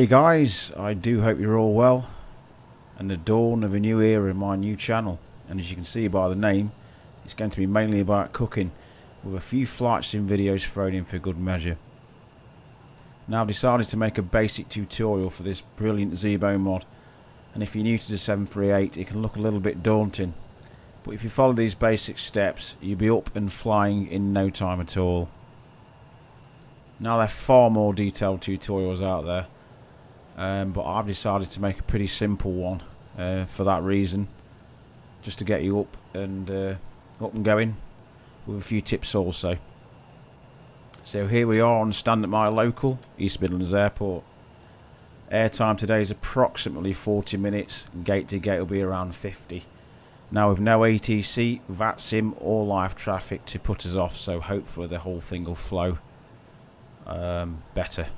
Hey guys, I do hope you're all well and the dawn of a new era in my new channel, and as you can see by the name, it's going to be mainly about cooking with a few flight sim videos thrown in for good measure. Now I've decided to make a basic tutorial for this brilliant Zibo mod, and if you're new to the 738 it can look a little bit daunting, but if you follow these basic steps you'll be up and flying in no time at all. Now there are far more detailed tutorials out there, but I've decided to make a pretty simple one for that reason, just to get you up and going with a few tips also. So here we are on stand at my local East Midlands Airport. Airtime today is approximately 40 minutes, gate to gate will be around 50. Now with no ATC, VATSIM or live traffic to put us off, so hopefully the whole thing will flow better.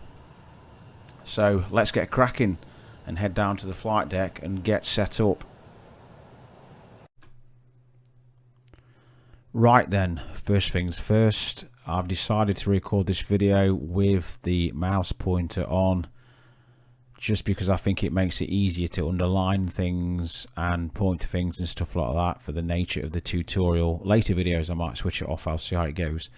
So let's get cracking and head down to the flight deck and get set up. Right then, first things first, I've decided to record this video with the mouse pointer on, just because I think it makes it easier to underline things and point to things and stuff like that for the nature of the tutorial. Later videos I might switch it off, I'll see how it goes.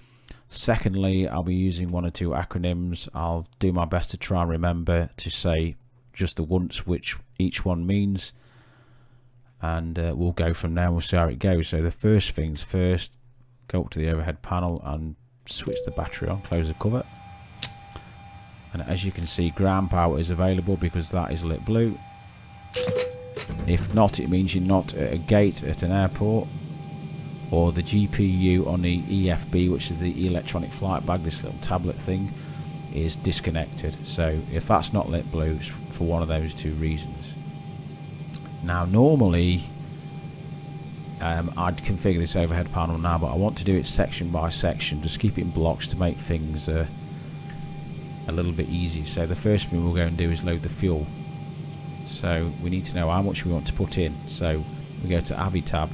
Secondly, I'll be using one or two acronyms. I'll do my best to try and remember to say just the once which each one means, and we'll go from there. We'll see how it goes. So the first things first, go up to the overhead panel and switch the battery on, close the cover, and as you can see ground power is available because that is lit blue. If not, it means you're not at a gate at an airport, or the GPU on the EFB, which is the electronic flight bag, this little tablet thing, is disconnected. So if that's not lit blue, it's for one of those two reasons. Now normally I'd configure this overhead panel now, but I want to do it section by section, just keep it in blocks to make things a little bit easier. So the first thing we'll go and do is load the fuel. So we need to know how much we want to put in. So we go to Avi tab,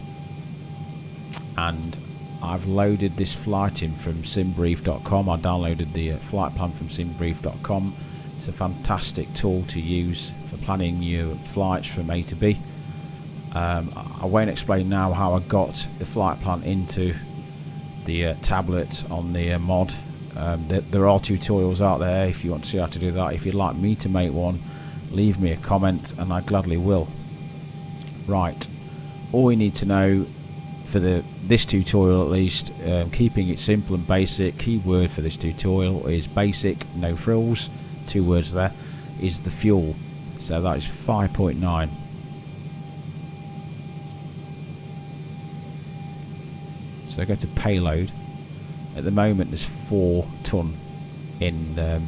and I've loaded this flight in from simbrief.com. I downloaded the flight plan from simbrief.com. It's a fantastic tool to use for planning your flights from A to B. I won't explain now how I got the flight plan into the tablet on the mod. There are tutorials out there if you want to see how to do that. If you'd like me to make one, leave me a comment and I gladly will. Right, all we need to know for this tutorial, at least, keeping it simple and basic, key word for this tutorial is basic, no frills, 2 words there, is the fuel. So that is 5.9. So go to payload. At the moment there's 4 ton in the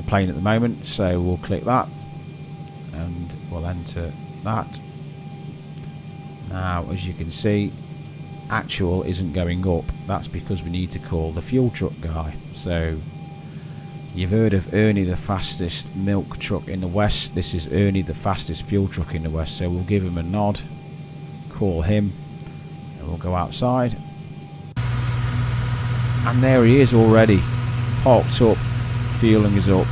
plane at the moment, so we'll click that and we'll enter that. Now as you can see, actual isn't going up. That's because we need to call the fuel truck guy. So you've heard of Ernie, the fastest milk truck in the west. This is Ernie, the fastest fuel truck in the west. So we'll give him a nod, call him, and we'll go outside. And there he is already, parked up, fueling is up,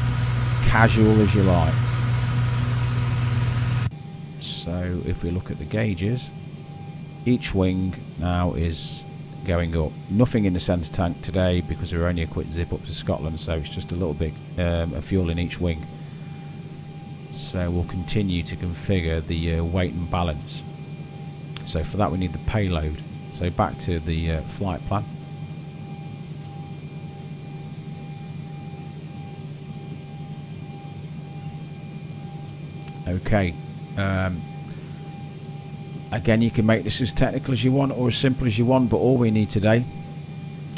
casual as you like. So if we look at the gauges, each wing now is going up. Nothing in the centre tank today because we're only a quick zip up to Scotland, so it's just a little bit of fuel in each wing. So we'll continue to configure the weight and balance. So for that we need the payload. So back to the flight plan. Okay. Again, you can make this as technical as you want or as simple as you want, but all we need today,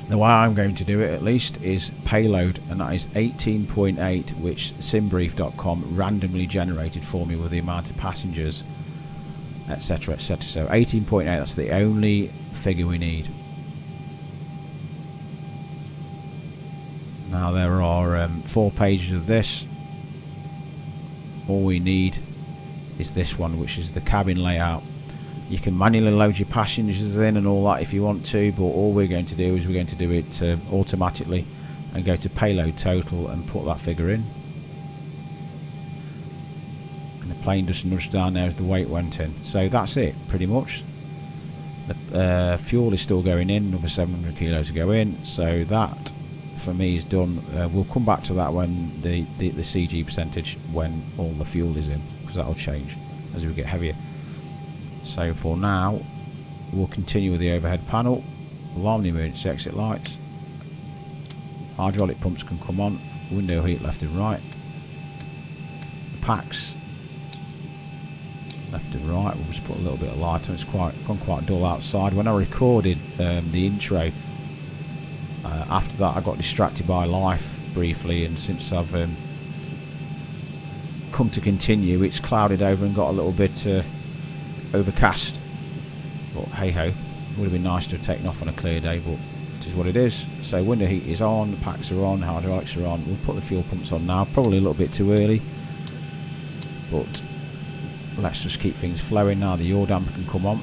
the way I'm going to do it at least, is payload, and that is 18.8, which simbrief.com randomly generated for me with the amount of passengers, etc, etc. So 18.8, that's the only figure we need. Now there are 4 pages of this. All we need is this one, which is the cabin layout. You can manually load your passengers in and all that if you want to, but all we're going to do is we're going to do it automatically and go to payload total and put that figure in. And the plane just nudged down there as the weight went in. So that's it, pretty much. The fuel is still going in, another 700 kilos to go in. So that, for me, is done. We'll come back to that when the CG percentage, when all the fuel is in, because that'll change as we get heavier. So for now, we'll continue with the overhead panel. Alarm the emergency exit lights. Hydraulic pumps can come on. Window heat left and right. The packs left and right. We'll just put a little bit of light on. It's gone quite dull outside. When I recorded the intro, after that I got distracted by life briefly, and since I've come to continue, it's clouded over and got a little bit overcast. But hey ho, would have been nice to have taken off on a clear day, but it is what it is. So window heat is on, the packs are on, hydraulics are on. We'll put the fuel pumps on now, probably a little bit too early, but let's just keep things flowing now. The yaw damper can come on.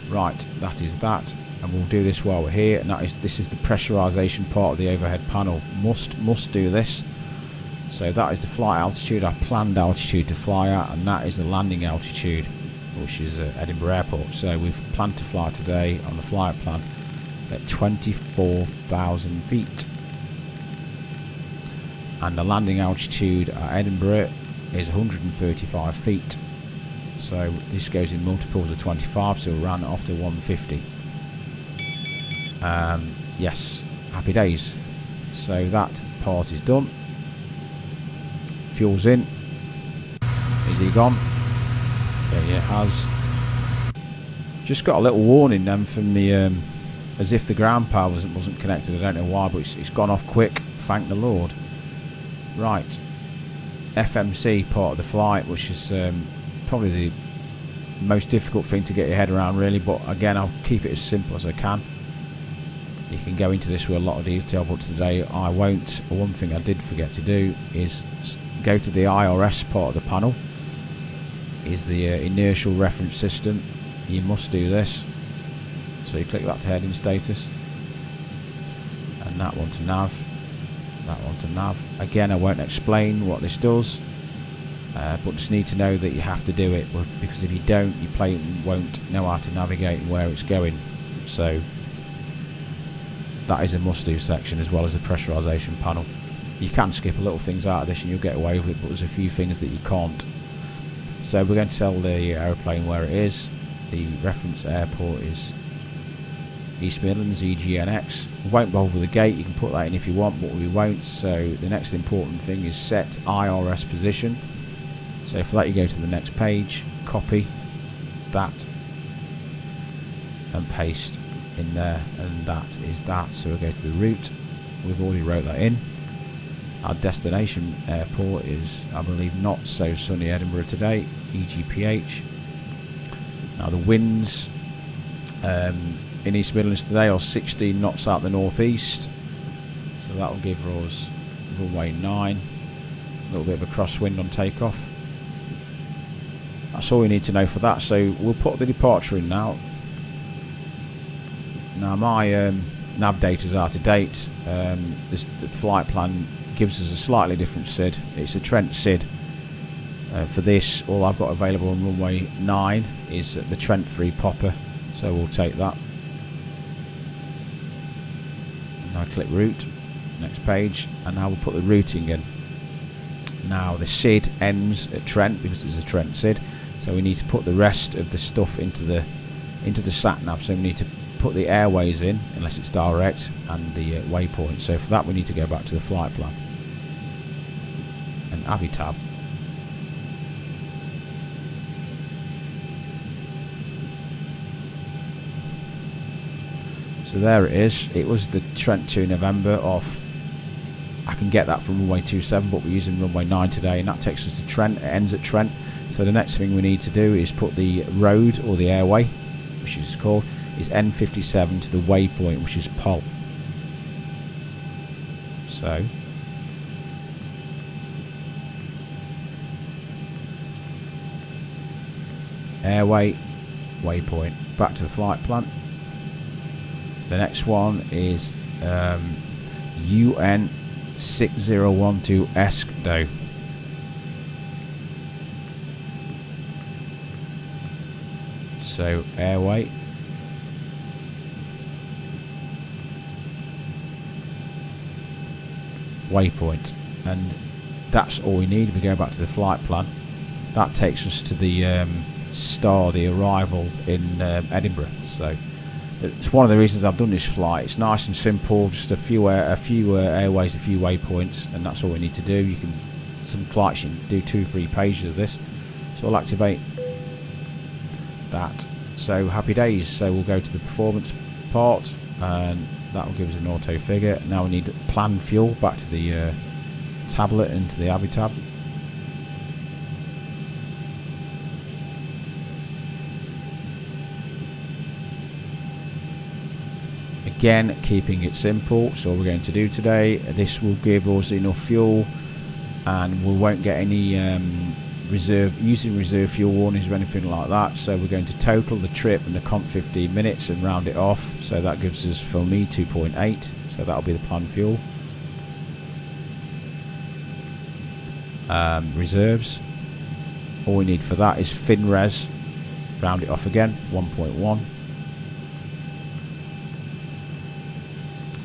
Right, that is that, and we'll do this while we're here. And this is the pressurization part of the overhead panel. Must do this. So that is the flight altitude, our planned altitude to fly at, and that is the landing altitude, which is Edinburgh Airport. So we've planned to fly today on the flight plan at 24,000 feet. And the landing altitude at Edinburgh is 135 feet. So this goes in multiples of 25, so we'll round it off to 150. Yes, happy days. So that part is done. Fuel's in. Is he gone? Yeah, it has. Just got a little warning then from the as if the ground power wasn't connected. I don't know why, but it's gone off quick. Thank the Lord. Right, FMC part of the flight, which is probably the most difficult thing to get your head around, really. But again, I'll keep it as simple as I can. You can go into this with a lot of detail, but today I won't. One thing I did forget to do is go to the IRS part of the panel. Is the inertial reference system. You must do this. So you click that to heading status, and that one to nav, that one to nav. Again, I won't explain what this does, but just need to know that you have to do it, because if you don't, your plane won't know how to navigate and where it's going. So that is a must-do section, as well as the pressurization panel. You can skip a little things out of this and you'll get away with it, but there's a few things that you can't. So we're going to tell the aeroplane where it is. The reference airport is East Midlands, EGNX. We won't bother with the gate, you can put that in if you want, but we won't. So the next important thing is set Irs position. So for that you go to the next page, copy that and paste in there, and that is that. So we'll go to the route. We've already wrote that in. Our destination airport is, I believe, not so sunny Edinburgh today, EGPH. Now the winds in East Midlands today are 16 knots out the northeast, so that will give us runway 9, a little bit of a crosswind on takeoff. That's all we need to know for that. So we'll put the departure in now. Now my nav data is out of date. The flight plan gives us a slightly different SID. It's a Trent SID. For this, all I've got available on runway 9 is the Trent 3 popper, so we'll take that. Now click route, next page, and now we'll put the routing in. Now the SID ends at Trent because it's a Trent SID, so we need to put the rest of the stuff into the sat nav. So we need to put the airways in, unless it's direct, and the waypoint. So for that we need to go back to the flight plan and Avi tab. So there it is. It was the Trent 2 November off. I can get that from runway 27, but we're using runway 9 today, and that takes us to Trent. It ends at Trent. So the next thing we need to do is put the road, or the airway, which is called, is N57 to the waypoint, which is Pol. So airway, waypoint, back to the flight plan. The next one is UN 6012 Eskdo. So airway, waypoint, and that's all we need. If we go back to the flight plan, that takes us to the the arrival in Edinburgh. So it's one of the reasons I've done this flight. It's nice and simple, just a few airways, a few waypoints, and that's all we need to do. You can, some flights you can do 2 or 3 pages of this. So I'll activate that. So happy days. So we'll go to the performance part, and that will give us an auto figure. Now we need plan fuel. Back to the tablet, into the Abby tab. Again, keeping it simple. So what we're going to do today, this will give us enough fuel, and we won't get any using reserve fuel warnings or anything like that. So we're going to total the trip and the comp 15 minutes and round it off. So that gives us, for me, 2.8. So that'll be the planned fuel. Reserves, all we need for that is fin res, round it off again, 1.1.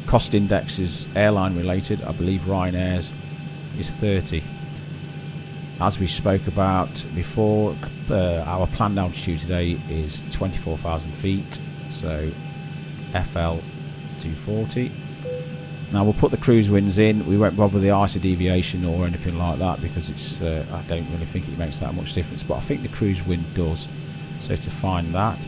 Cost index is airline related. I believe Ryanair's is 30. As we spoke about before, our planned altitude today is 24,000 feet, so FL 240. Now we'll put the cruise winds in. We won't bother the ISA deviation or anything like that, because it's I don't really think it makes that much difference, but I think the cruise wind does. So to find that,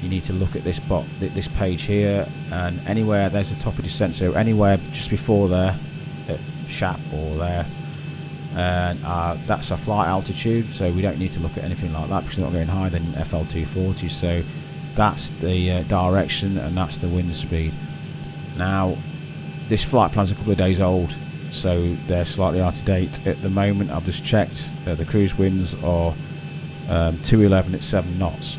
you need to look at this this page here, and anywhere there's a top of descent, so anywhere just before there, at SHAP or there, and that's our flight altitude. So we don't need to look at anything like that because we're not going higher than FL 240. So that's the direction, and that's the wind speed. Now this flight plan's a couple of days old, so they're slightly out of date at the moment. I've just checked, the cruise winds are 211 at 7 knots.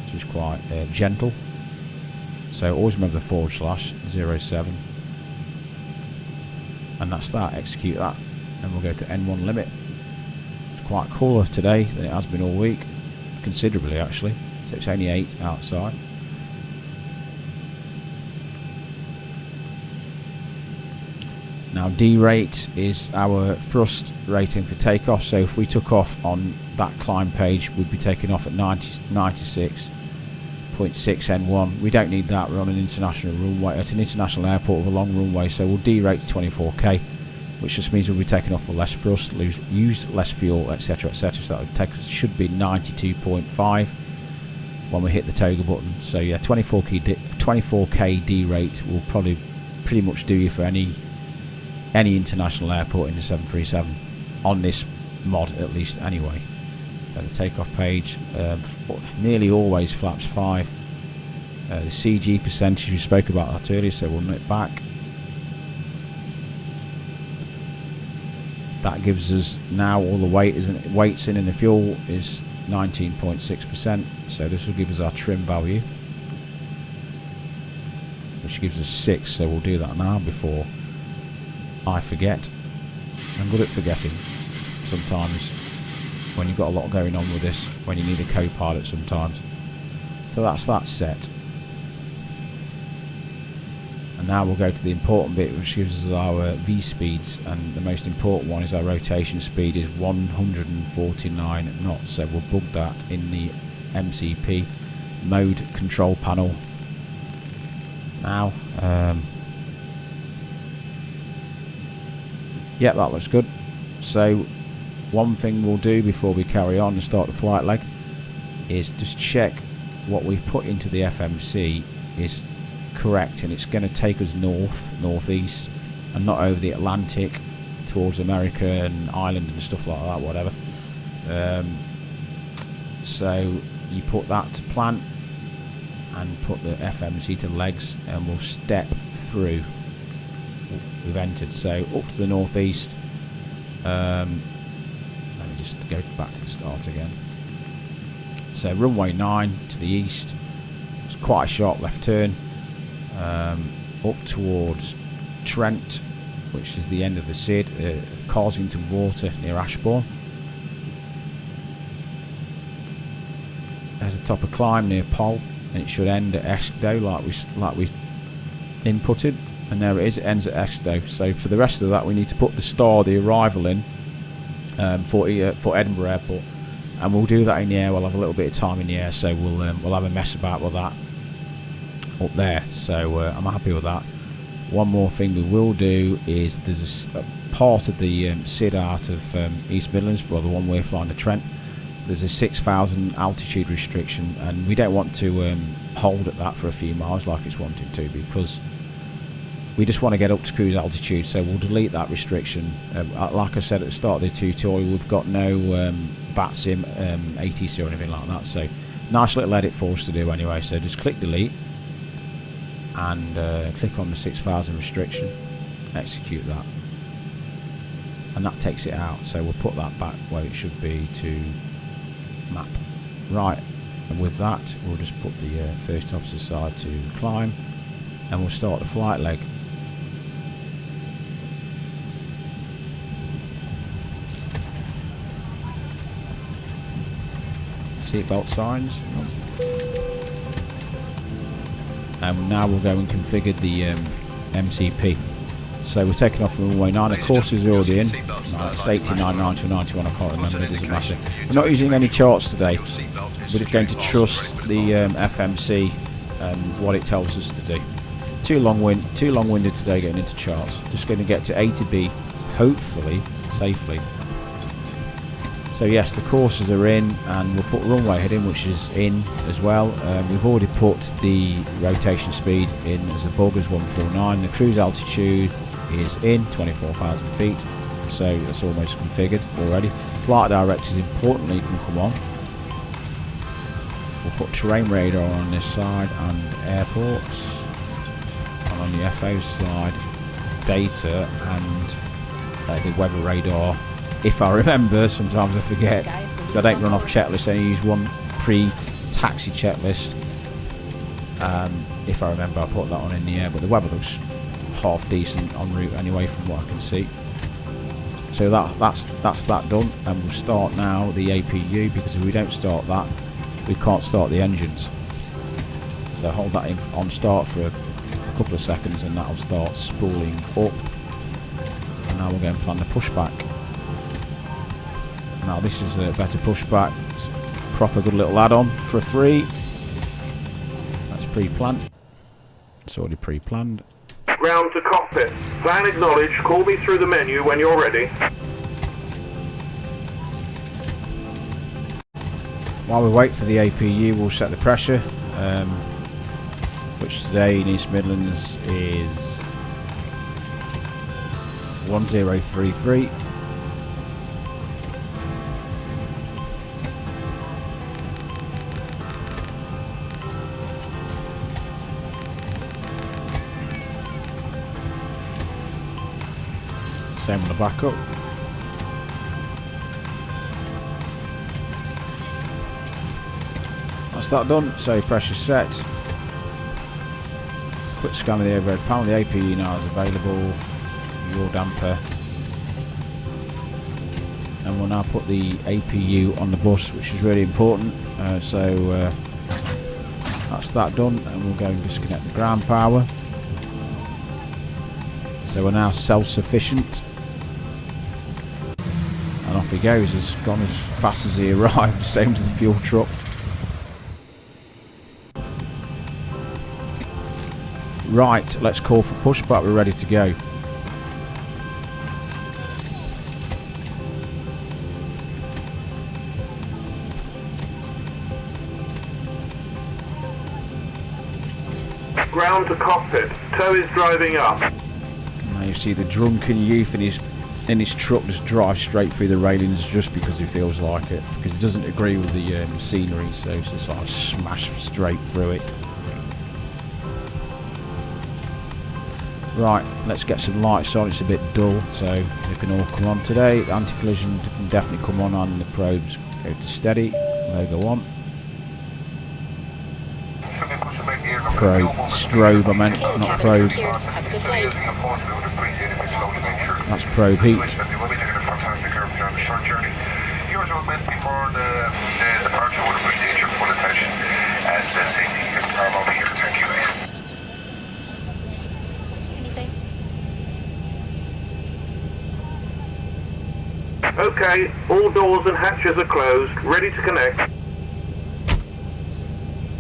Which is quite gentle. So always remember the / 07, and that's that. Execute that, and we'll go to N1 limit. It's quite cooler today than it has been all week, considerably actually. So it's only 8 outside. Now D rate is our thrust rating for takeoff. So if we took off on that climb page, we'd be taking off at 96.6 N1. We don't need that. We're on an international runway. It's an international airport with a long runway, so we'll D-rate to 24k, which just means we'll be taking off with less thrust, use less fuel, etc., etc. So that would take us, should be 92.5 when we hit the toga button. So yeah, 24k D-rate will probably pretty much do you for any international airport in the 737 on this mod, at least anyway. So the takeoff page nearly always flaps 5. The CG percentage, we spoke about that earlier, so we'll nip back. That gives us now all the weights in the fuel is 19.6%. So this will give us our trim value, which gives us 6. So we'll do that now before I forget. I'm good at forgetting sometimes when you've got a lot going on with this, when you need a co-pilot sometimes. So that's that set. And now we'll go to the important bit, which gives us our V speeds, and the most important one is our rotation speed is 149 knots. So we'll bug that in the MCP mode control panel now. Yeah, that looks good. So one thing we'll do before we carry on and start the flight leg is just check what we've put into the FMC is correct, and it's going to take us northeast and not over the Atlantic towards America and Ireland and stuff like that, whatever. So you put that to plan and put the FMC to legs, and we'll step through. We've entered, so up to the northeast. Let me just go back to the start again. So runway 9 to the east. It's quite a sharp left turn, up towards Trent, which is the end of the SID, cars into water near Ashbourne. There's a top of climb near Pol, and it should end at Escdo like we inputted, and there it is, it ends at Escdo. So for the rest of that we need to put the star, the arrival in for Edinburgh Airport, and we'll do that in the air. We'll have a little bit of time in the air, so we'll have a mess about with that up there. So I'm happy with that. One more thing we will do is there's a part of the SID out of East Midlands, well the one we're flying to Trent, there's a 6,000 altitude restriction, and we don't want to hold at that for a few miles like it's wanted to, because we just want to get up to cruise altitude. So we'll delete that restriction. Like I said at the start of the tutorial, we've got no VATSIM, ATC or anything like that, so nice little edit for us to do anyway. So just click delete and click on the 6,000 restriction, execute that, and that takes it out. So we'll put that back where it should be to map. Right, and with that we'll just put the first officer side to climb, and we'll start the flight leg. Seatbelt signs. And now we'll go and configure the MCP. So we're taking off from runway 9. Of course, is already in. It's 89, 90 or 91, I can't remember, it doesn't matter. We're not using any charts today. We're just going to trust the FMC and what it tells us to do. Too long-winded today getting into charts. Just going to get to A to B, hopefully, safely. So yes, the courses are in, and we'll put runway heading, which is in as well. We've already put the rotation speed in as a bug as 149. The cruise altitude is in, 24,000 feet. So that's almost configured already. Flight directors, importantly, can come on. We'll put terrain radar on this side and airports. And on the FO side, data and the weather radar. If I remember, sometimes I forget, because I don't run off checklists. I use one pre-taxi checklist. If I remember, I put that on in the air, but the weather looks half decent en route anyway from what I can see. So that's that done, and we'll start now the APU, because if we don't start that, we can't start the engines. So hold that in on start for a couple of seconds, and that'll start spooling up. And now we're going to plan the pushback. Now this is a better pushback. It's a proper good little add-on for free. That's pre-planned. It's already pre-planned. Ground to cockpit. Plan acknowledged. Call me through the menu when you're ready. While we wait for the APU, we'll set the pressure, which today in East Midlands is 1033. Same on the backup. That's that done. So pressure set. Quick scan of the overhead panel. The APU now is available. Your damper. And we'll now put the APU on the bus, which is really important. That's that done, and we'll go and disconnect the ground power. So we're now self-sufficient. And off he goes. He's gone as fast as he arrived, same as the fuel truck. Right, let's call for pushback. We're ready to go. Ground to cockpit. Tow is driving up. Now you see the drunken youth in his truck just drive straight through the railings just because he feels like it, because he doesn't agree with the scenery, so he's just like smash straight through it. Right, let's get some lights on. It's a bit dull, so they can all come on today. Anti-collision can definitely come on, and the probes go to steady. Logo on. Probe, strobe I meant, not probe. That's probe heat. Yours will meant before the departure would appreciate your full attention as the safety is paramount here. Thank you guys. Okay, all doors and hatches are closed, ready to connect.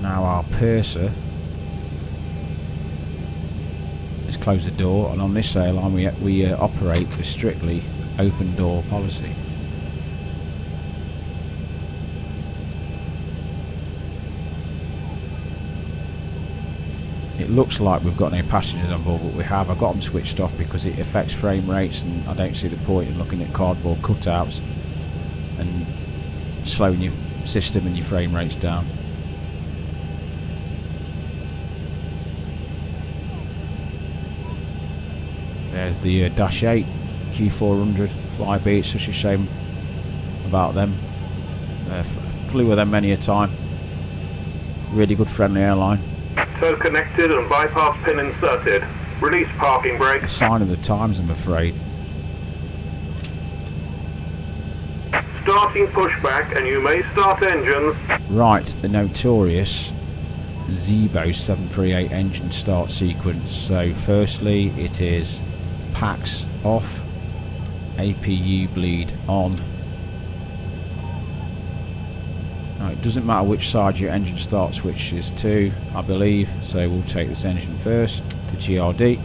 Now our purser. Let's close the door, and on this airline we operate with strictly open door policy. It looks like we've got no passengers on board, but we have. I've got them switched off because it affects frame rates, and I don't see the point in looking at cardboard cutouts and slowing your system and your frame rates down. There's the Dash 8 Q400 Flybe. It's such a shame about them. Flew with them many a time. Really good, friendly airline. Tow connected and bypass pin inserted. Release parking brake. A sign of the times, I'm afraid. Starting pushback, and you may start engines. Right, the notorious Zibo 738 engine start sequence. So firstly it is packs off, APU bleed on. Now it doesn't matter which side your engine start switch is to, I believe, so we'll take this engine first to GRD. A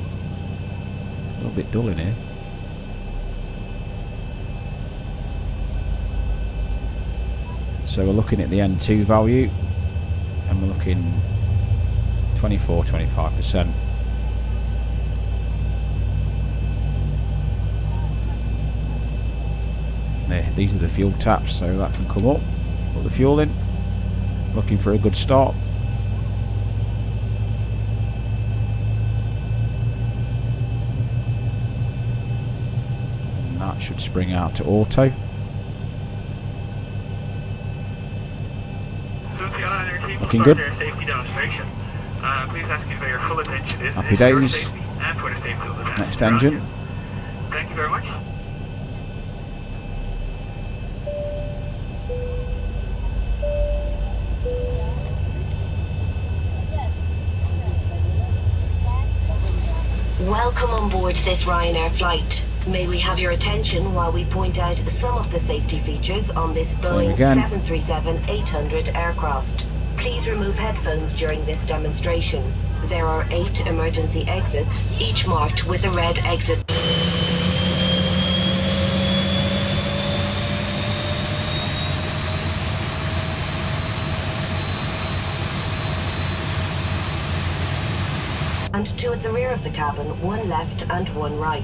little bit dull in here. So we're looking at the N2 value, and we're looking 24–25%. There, these are the fuel taps, so that can come up. Put the fuel in. Looking for a good start. And that should spring out to auto. Looking good. Happy days. Next engine. Thank you very much. Welcome on board this Ryanair flight. May we have your attention while we point out some of the safety features on this Boeing 737-800 aircraft. Please remove headphones during this demonstration. There are 8 emergency exits, each marked with a red exit. And 2 at the rear of the cabin, 1 left and 1 right.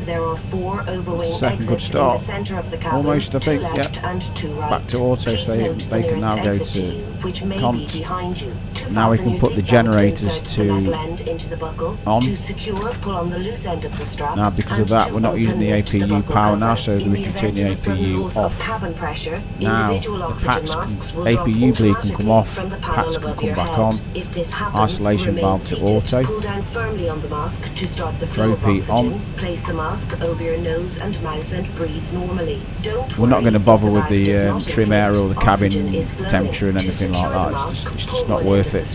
There are 4 overwing second good exits start. in the center of the cabin, Almost, I think. 2 left Yeah. and 2 right. Back to auto, so they can now go to cont. Now we can put the generators to on. Now because of that we're not using the APU power now, so we can turn the APU off. Now the packs APU bleed can come off, packs can come back on. Isolation valve to auto. Probe heat on. We're not going to bother with the trim air or the cabin temperature and anything like that. It's just not worth it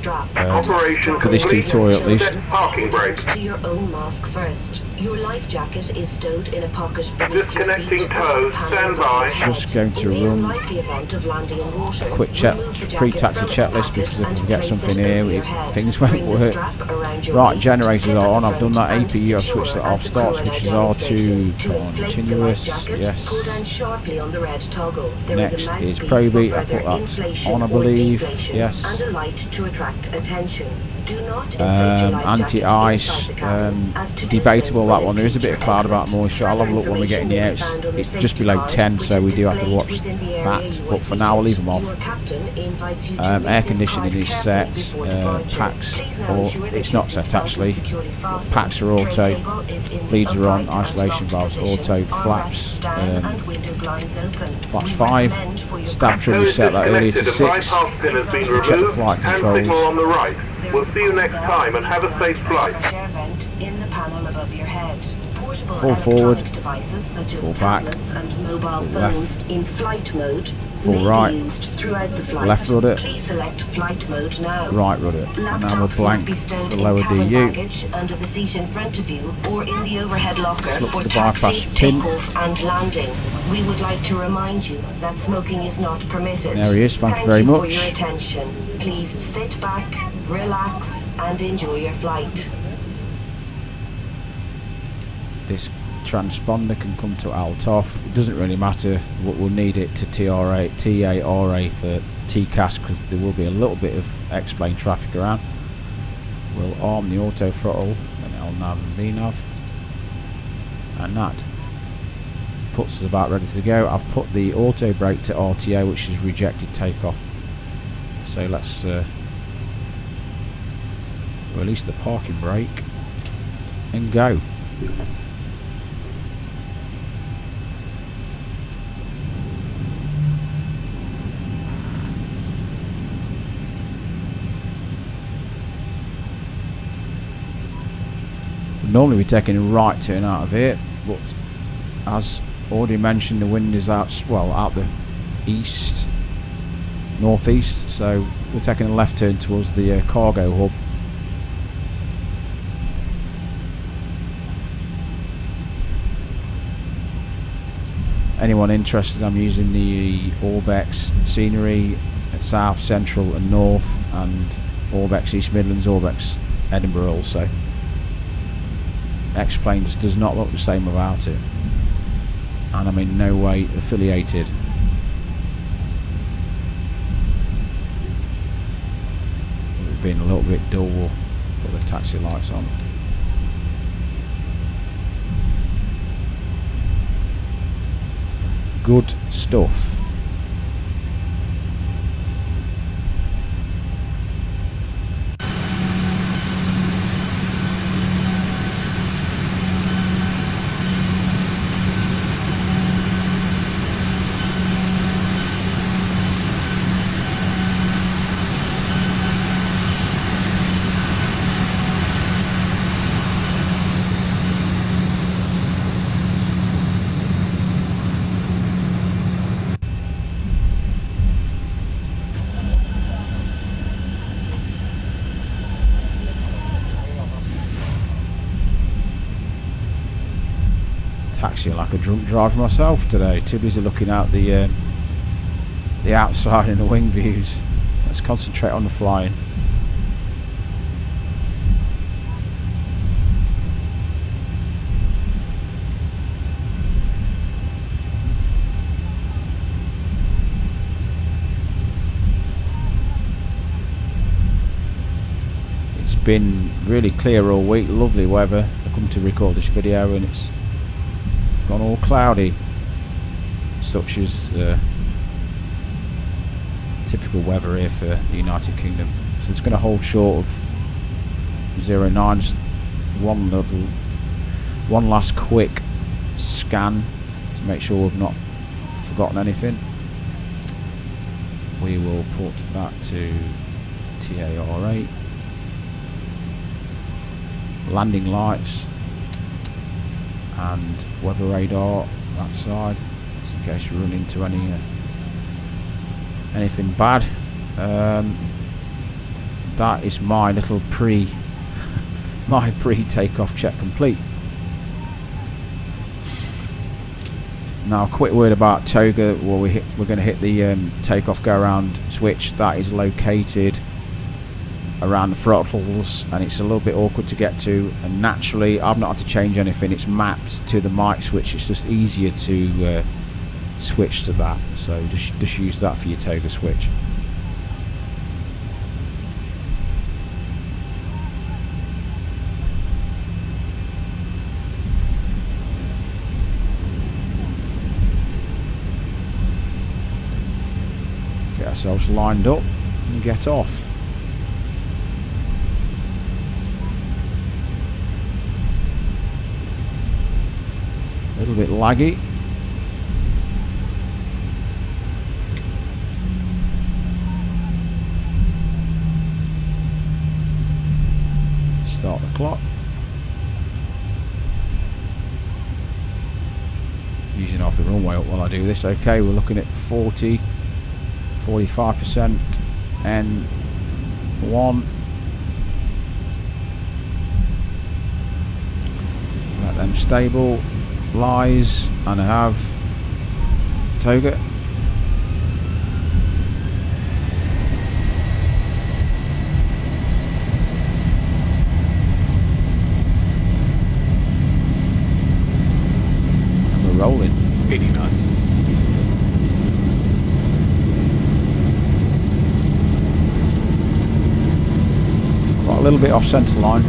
for this tutorial at least. Parking brake. To your own mask first. Your life jacket is stowed in a pocket. Disconnecting tow. Stand by. Just going to run a quick pre-taxi checklist, because if we get something here, things won't work. Right, generators are on. I've done that APU. I've switched it off. Start switches are to continuous. Yes. Next is probe heat. I put that on, I believe. Yes. Anti-ice, debatable that one. There is a bit of cloud about moisture. I'll have a look when we get in the outs. It's just below 10, so we do have to watch that, but for now we'll leave them off. Air conditioning is set. Packs, or it's not set actually. Packs are auto, bleeds are on, isolation valves auto, flaps 5, stab trim we set that earlier to 6. Check the flight controls. We'll see you next time and have a safe flight. in the panel above your head. Portable full forward, devices such as full back, and mobile full phones left, in flight mode full right, throughout the flight. left rudder, Please select flight mode now. right rudder, and now we'll blank the lower DU. Under the seat in front of you or in the overhead locker Let's look for the taxi, bypass pin. takeoff and landing. We would like to remind you that smoking is not permitted. There he is, thank you very Thank you much. for your attention. Please sit back, relax and enjoy your flight. This transponder can come to alt off. It doesn't really matter. We'll need it to TRA for TCAS because there will be a little bit of XPlane traffic around. We'll arm the auto throttle and LNAV and VNAV, and that puts us about ready to go. I've put the auto brake to RTO, which is rejected takeoff. So let's release the parking brake and go. Normally we're taking a right turn out of here, but as already mentioned, the wind is out, well, out the east, northeast, so we're taking a left turn towards the cargo hub. Anyone interested, I'm using the Orbex scenery at south, central and north, and Orbex East Midlands, Orbex Edinburgh also. XPlane just does not look the same without it, and I'm in no way affiliated. It's been a little bit dull. We'll put the taxi lights on. Good stuff. Taxi like a drunk driver myself today. Too busy looking out the outside and the wing views. Let's concentrate on the flying. It's been really clear all week, lovely weather. I come to record this video and it's gone all cloudy, such as typical weather here for the United Kingdom. So it's going to hold short of 09s. One last quick scan to make sure we've not forgotten anything. We will put that to TAR8. Landing lights and weather radar that side, just in case you run into anything bad. That is my little pre-takeoff check complete. Now a quick word about Toga. Well, we're going to hit the takeoff go around switch. That is located around the throttles, and it's a little bit awkward to get to, and naturally I've not had to change anything. It's mapped to the mic switch. It's just easier to switch to that, so just use that for your Toga switch. Get ourselves lined up and get off. A little bit laggy. Start the clock. using off the runway up while I do this. Okay, we're looking at 40, 45%, N1. Let them stable. Lies, and I have Toga. Rolling 80 knots. Got a little bit off centre line.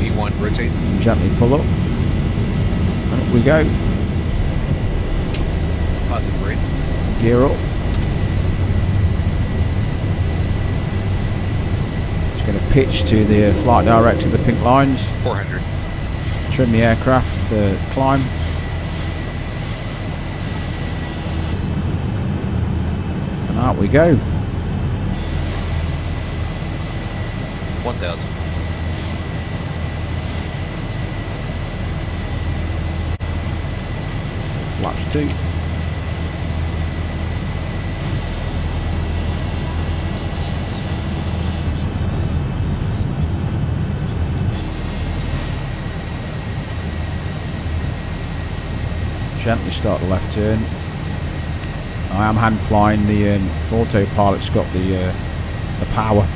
E1 rotate. Gently pull up. And up we go. Positive rate. Gear up. Going to pitch to the flight direct of the pink lines. 400. Trim the aircraft to climb. And out we go. 1000. Flaps 2. Gently start the left turn. I am hand flying. The autopilot's got the power.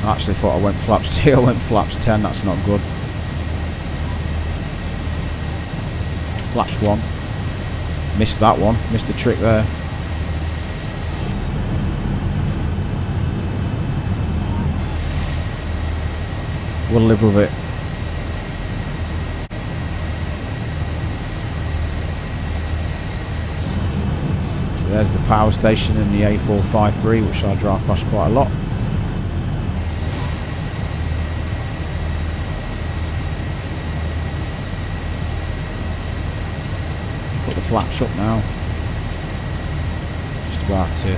I actually thought I went flaps 2. I went flaps 10. That's not good. Flaps 1. Missed that one. Missed the trick there. We'll live with it. So there's the power station and the A453, which I drive past quite a lot. Put the flaps up now. Just about to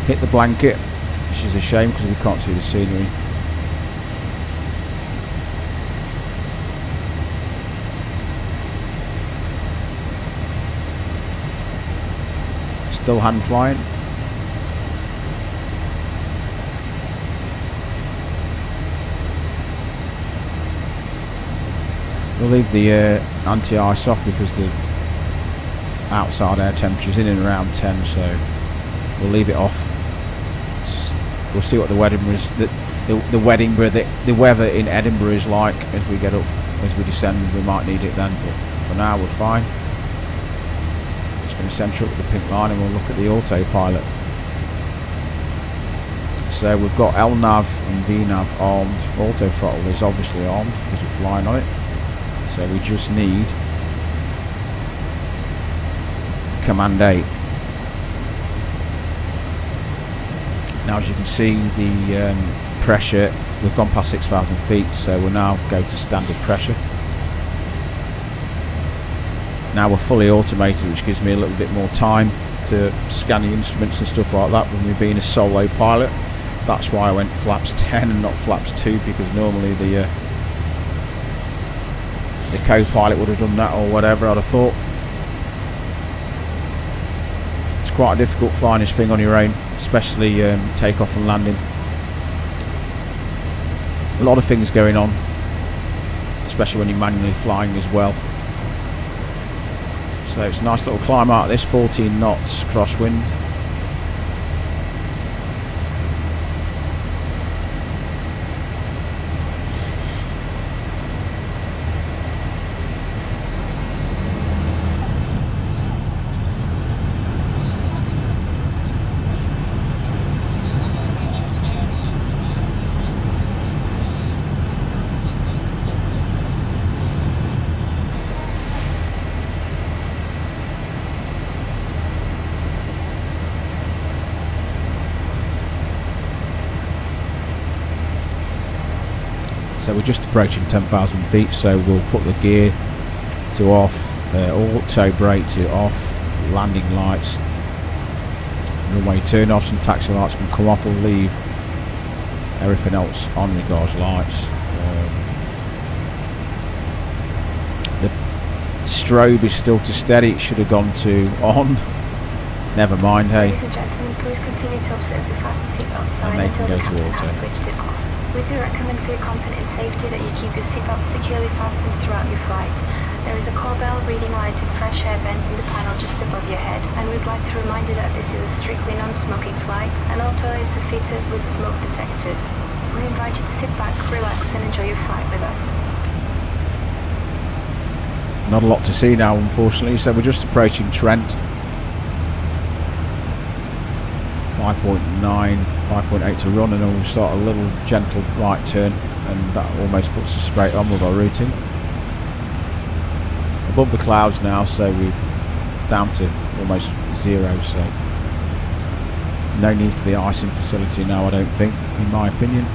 hit the blanket, which is a shame because we can't see the scenery. Still hand flying. We'll leave the anti-ice off because the outside air temperature is in and around 10, so we'll leave it off. We'll see what the weather in Edinburgh is like as we get up, as we descend. We might need it then, but for now we're fine. Going to center up the pink line and we'll look at the autopilot. So we've got LNAV and VNAV armed. Auto throttle is obviously armed because we're flying on it. So we just need Command 8. Now as you can see, the pressure, we've gone past 6,000 feet, so we'll now go to standard pressure. Now we're fully automated, which gives me a little bit more time to scan the instruments and stuff like that with me being a solo pilot. That's why I went flaps 10 and not flaps 2, because normally the co-pilot would have done that or whatever, I'd have thought. It's quite difficult flying this thing on your own, especially takeoff and landing. A lot of things going on, especially when you're manually flying as well. So it's a nice little climb out of this, 14 knots crosswind. So we're just approaching 10,000 feet, so we'll put the gear to off, auto brake to off, landing lights, runway turn offs and taxi lights can come off or leave. Everything else on regards lights. The strobe is still to steady. It should have gone to on. Never mind, hey. Ladies and gentlemen, please continue to observe the fasten seatbelt sign And they until can the go to captain auto. has switched it off. We do recommend for your comfort and safety that you keep your seatbelt securely fastened throughout your flight. There is a call bell, reading light and fresh air vent in the panel just above your head, and we'd like to remind you that this is a strictly non-smoking flight, and all toilets are fitted with smoke detectors. We invite you to sit back, relax and enjoy your flight with us. Not a lot to see now, unfortunately, so we're just approaching Trent. 5.9, 5.8 to run, and then we'll start a little gentle right turn, and that almost puts us straight on with our routing. Above the clouds now, so we're down to almost zero, so no need for the icing facility now, I don't think, in my opinion.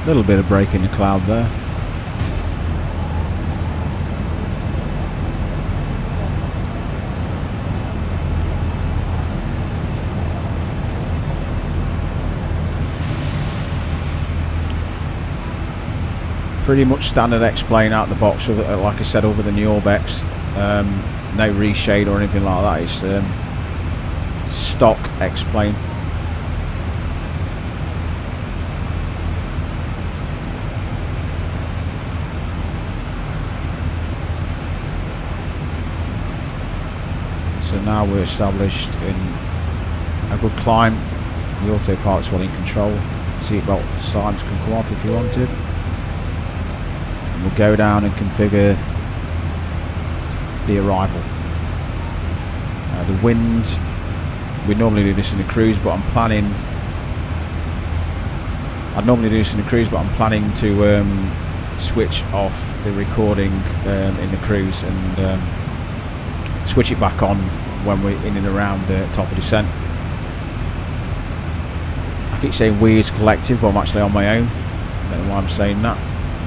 Little bit of break in the cloud there. Pretty much standard XPlane out the box, like I said, over the new Orbex. No reshade or anything like that. It's stock XPlane. So now we're established in a good climb. The autopilot's well in control. Seatbelt signs can come off if you wanted. And we'll go down and configure the arrival. The wind, we normally do this in a cruise, but I'm planning. I'd normally do this in a cruise, but I'm planning to switch off the recording in the cruise and switch it back on when we're in and around the top of descent. I keep saying we as collective, but I'm actually on my own. I don't know why I'm saying that.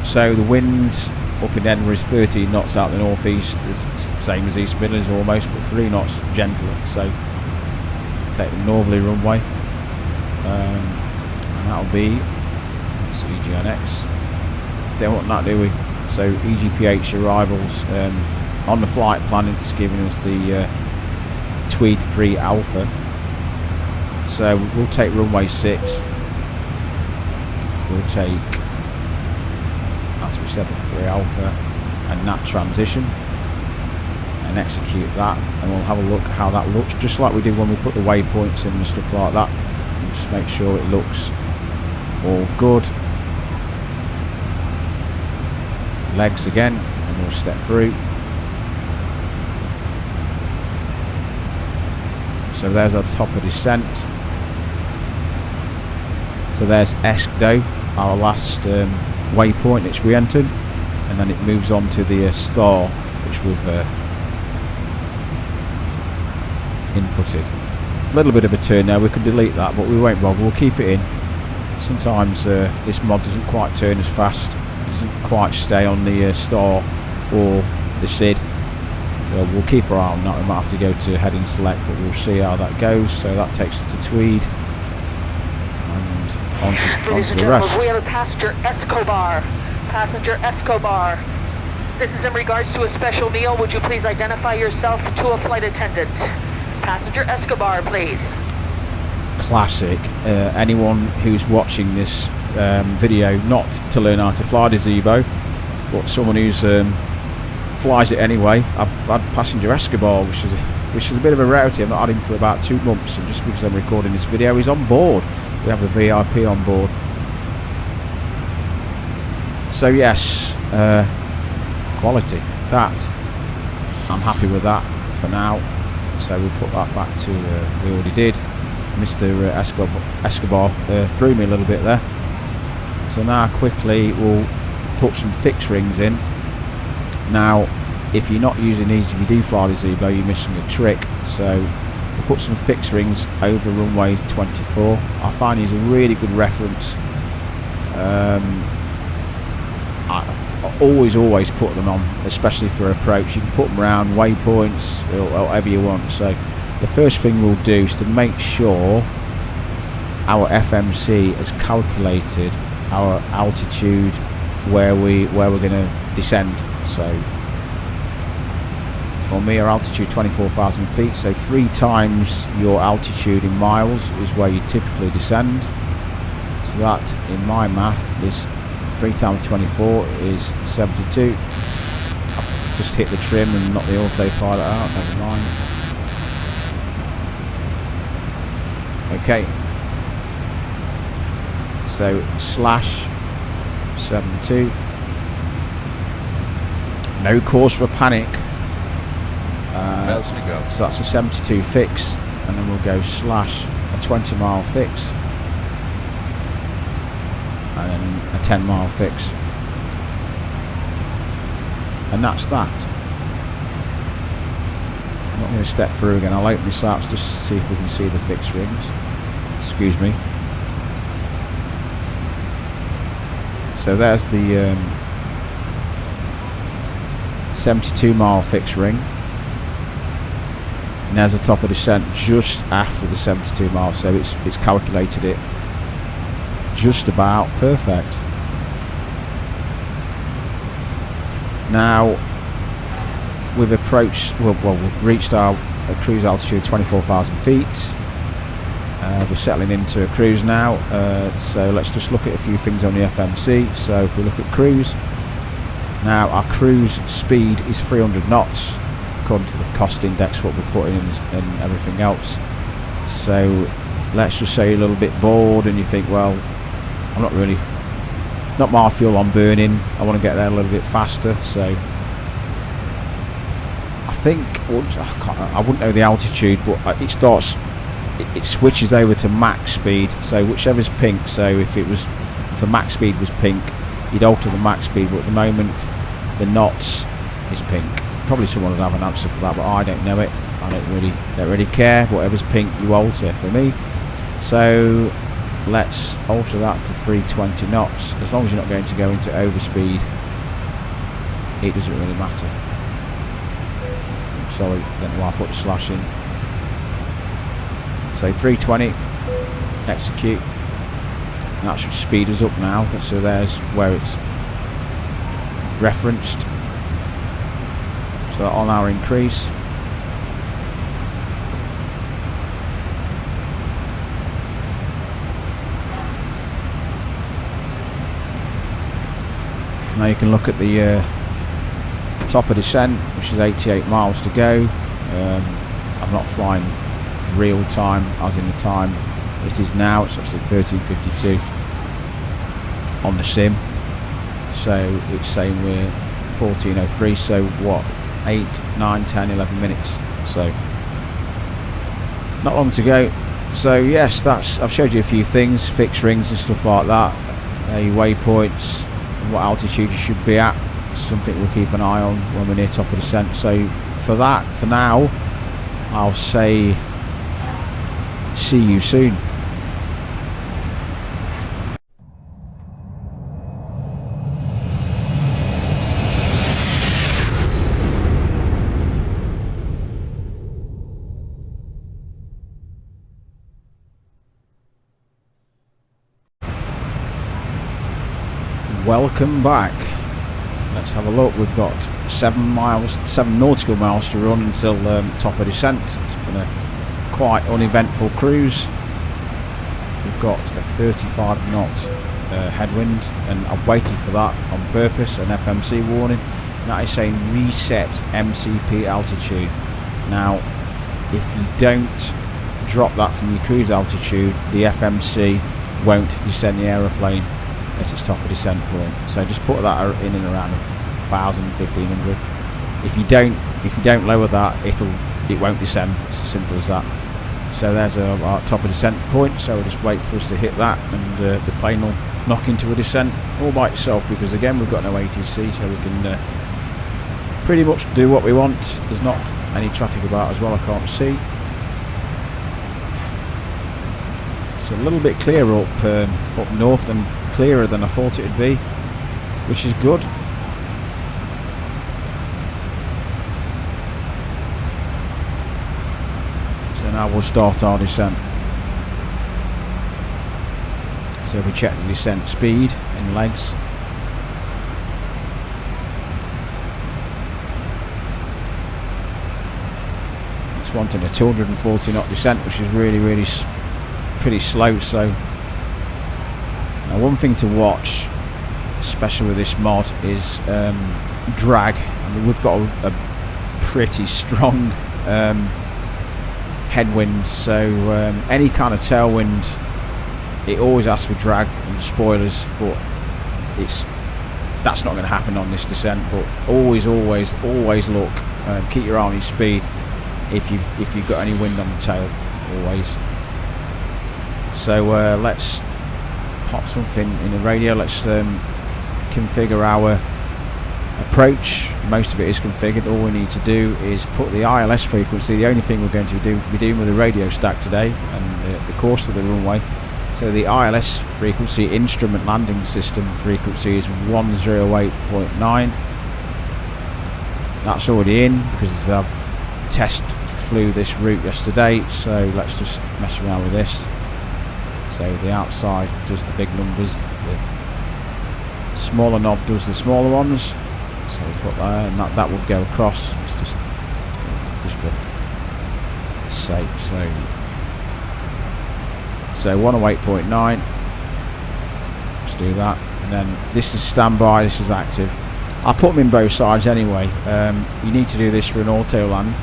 So the wind up in Edinburgh is 13 knots out the northeast. It's the same as East Midlands almost, but 3 knots gentler. So let's take the northerly runway, and that'll be EGNX. Don't want that, do we? So EGPH arrivals. On the flight plan, it's giving us the Tweed 3 Alpha. So we'll take runway 6. We'll take, as we said, the 3 Alpha and that transition, and execute that, and we'll have a look at how that looks, just like we did when we put the waypoints in and stuff like that. And just make sure it looks all good. Legs again, and we'll step through. So there's our top of descent. So there's Eskdo, our last waypoint it's re-entered, and then it moves on to the star, which we've inputted. A little bit of a turn there, we could delete that, but we won't bother, we'll keep it in. Sometimes this mod doesn't quite turn as fast, it doesn't quite stay on the star or the SID. So we'll keep our eye on that. We might have to go to heading select, but we'll see how that goes. So that takes us to Tweed and onto the rest. We have a passenger Escobar. Passenger Escobar. This is in regards to a special meal. Would you please identify yourself to a flight attendant? Passenger Escobar, please. Classic. Anyone who's watching this video, not to learn how to fly the Zibo, but someone who's flies it anyway. I've had passenger Escobar, which is a bit of a rarity. I've not had him for about 2 months, and just because I'm recording this video, he's on board. We have a VIP on board. So yes, quality. That I'm happy with that for now. So we'll put that back to we already did. Mr. Escobar threw me a little bit there. So now quickly we'll put some fixed rings in. Now if you're not using these, if you do fly the Zibo, you're missing a trick. So we'll put some fixed rings over runway 24. I find these a really good reference. I always put them on, especially for approach. You can put them around waypoints or whatever you want. So the first thing we'll do is to make sure our FMC has calculated our altitude where we're going to descend. So for me, our altitude 24,000 feet, so 3 times your altitude in miles is where you typically descend. So that, in my math, is 3 times 24 is 72. I've just hit the trim and knocked the autopilot out, never mind. Okay. So /72. No cause for panic. 1,000 to go. So that's a 72 fix, and then we'll go / a 20-mile fix, and then a 10-mile fix, and that's that. I'm not going to step through again. I'll open this out just to see if we can see the fixed rings. Excuse me. So there's the 72-mile fixed ring. And there's the top of descent just after the 72 miles, so it's calculated it just about perfect. Now we've approached, we've reached our cruise altitude 24,000 feet. We're settling into a cruise now, so let's just look at a few things on the FMC. So if we look at cruise, now our cruise speed is 300 knots according to the cost index, what we're putting in and everything else. So let's just say you're a little bit bored and you think, well, I'm not my fuel I'm burning, I want to get there a little bit faster. So I think, I wouldn't know the altitude, but it switches over to max speed, so whichever's pink. So if the max speed was pink, you'd alter the max speed, but at the moment the knots is pink. Probably someone would have an answer for that, but I don't know it. I don't really care. Whatever's pink you alter for me. So let's alter that to 320 knots. As long as you're not going to go into overspeed, it doesn't really matter. Sorry, don't know why I put the slash in. So 320, execute, and that should speed us up now. So there's where it's referenced. So on our increase. Now you can look at the top of descent, which is 88 miles to go. I'm not flying real time as in the time it is now. It's actually 13:52 on the sim, so it's saying we're 14:03, so what, 8, 9, 10, 11 minutes, so not long to go. So yes, I've showed you a few things, fixed rings and stuff like that, your waypoints, what altitude you should be at, something we'll keep an eye on when we're near top of descent. So for now I'll say see you soon. Welcome back. Let's have a look. We've got 7 nautical miles to run until top of descent. It's been a quite uneventful cruise. We've got a 35 knot headwind, and I've waited for that on purpose, an FMC warning. That is saying reset MCP altitude. Now if you don't drop that from your cruise altitude, the FMC won't descend the aeroplane at its top of descent point. So just put that in and around 1,000, 1,500. If you don't lower that, it won't descend. It's as simple as that. So there's our top of descent point. So we'll just wait for us to hit that, and the plane will knock into a descent all by itself, because again we've got no ATC, so we can pretty much do what we want. There's not any traffic about as well, I can't see. It's a little bit clearer up north, and clearer than I thought it would be, which is good. So now we'll start our descent. So if we check the descent speed in legs, it's wanting a 240 knot descent, which is really pretty slow. So now one thing to watch, especially with this mod, is drag. I mean, we've got a pretty strong headwind, so any kind of tailwind, it always asks for drag and spoilers, but that's not going to happen on this descent. But always look, keep your eye on your speed if you've got any wind on the tail, always. So let's pop something in the radio. Let's configure our approach. Most of it is configured. All we need to do is put the ILS frequency. The only thing we're going to be doing with the radio stack today and the course for the runway. So the ILS frequency, instrument landing system frequency, is 108.9. That's already in because I've test flew this route yesterday. So let's just mess around with this. So the outside does the big numbers, the smaller knob does the smaller ones. So we put there, and that would go across. It's just for sake. So 108.9. Let's do that, and then this is standby. This is active. I put them in both sides anyway. You need to do this for an auto land.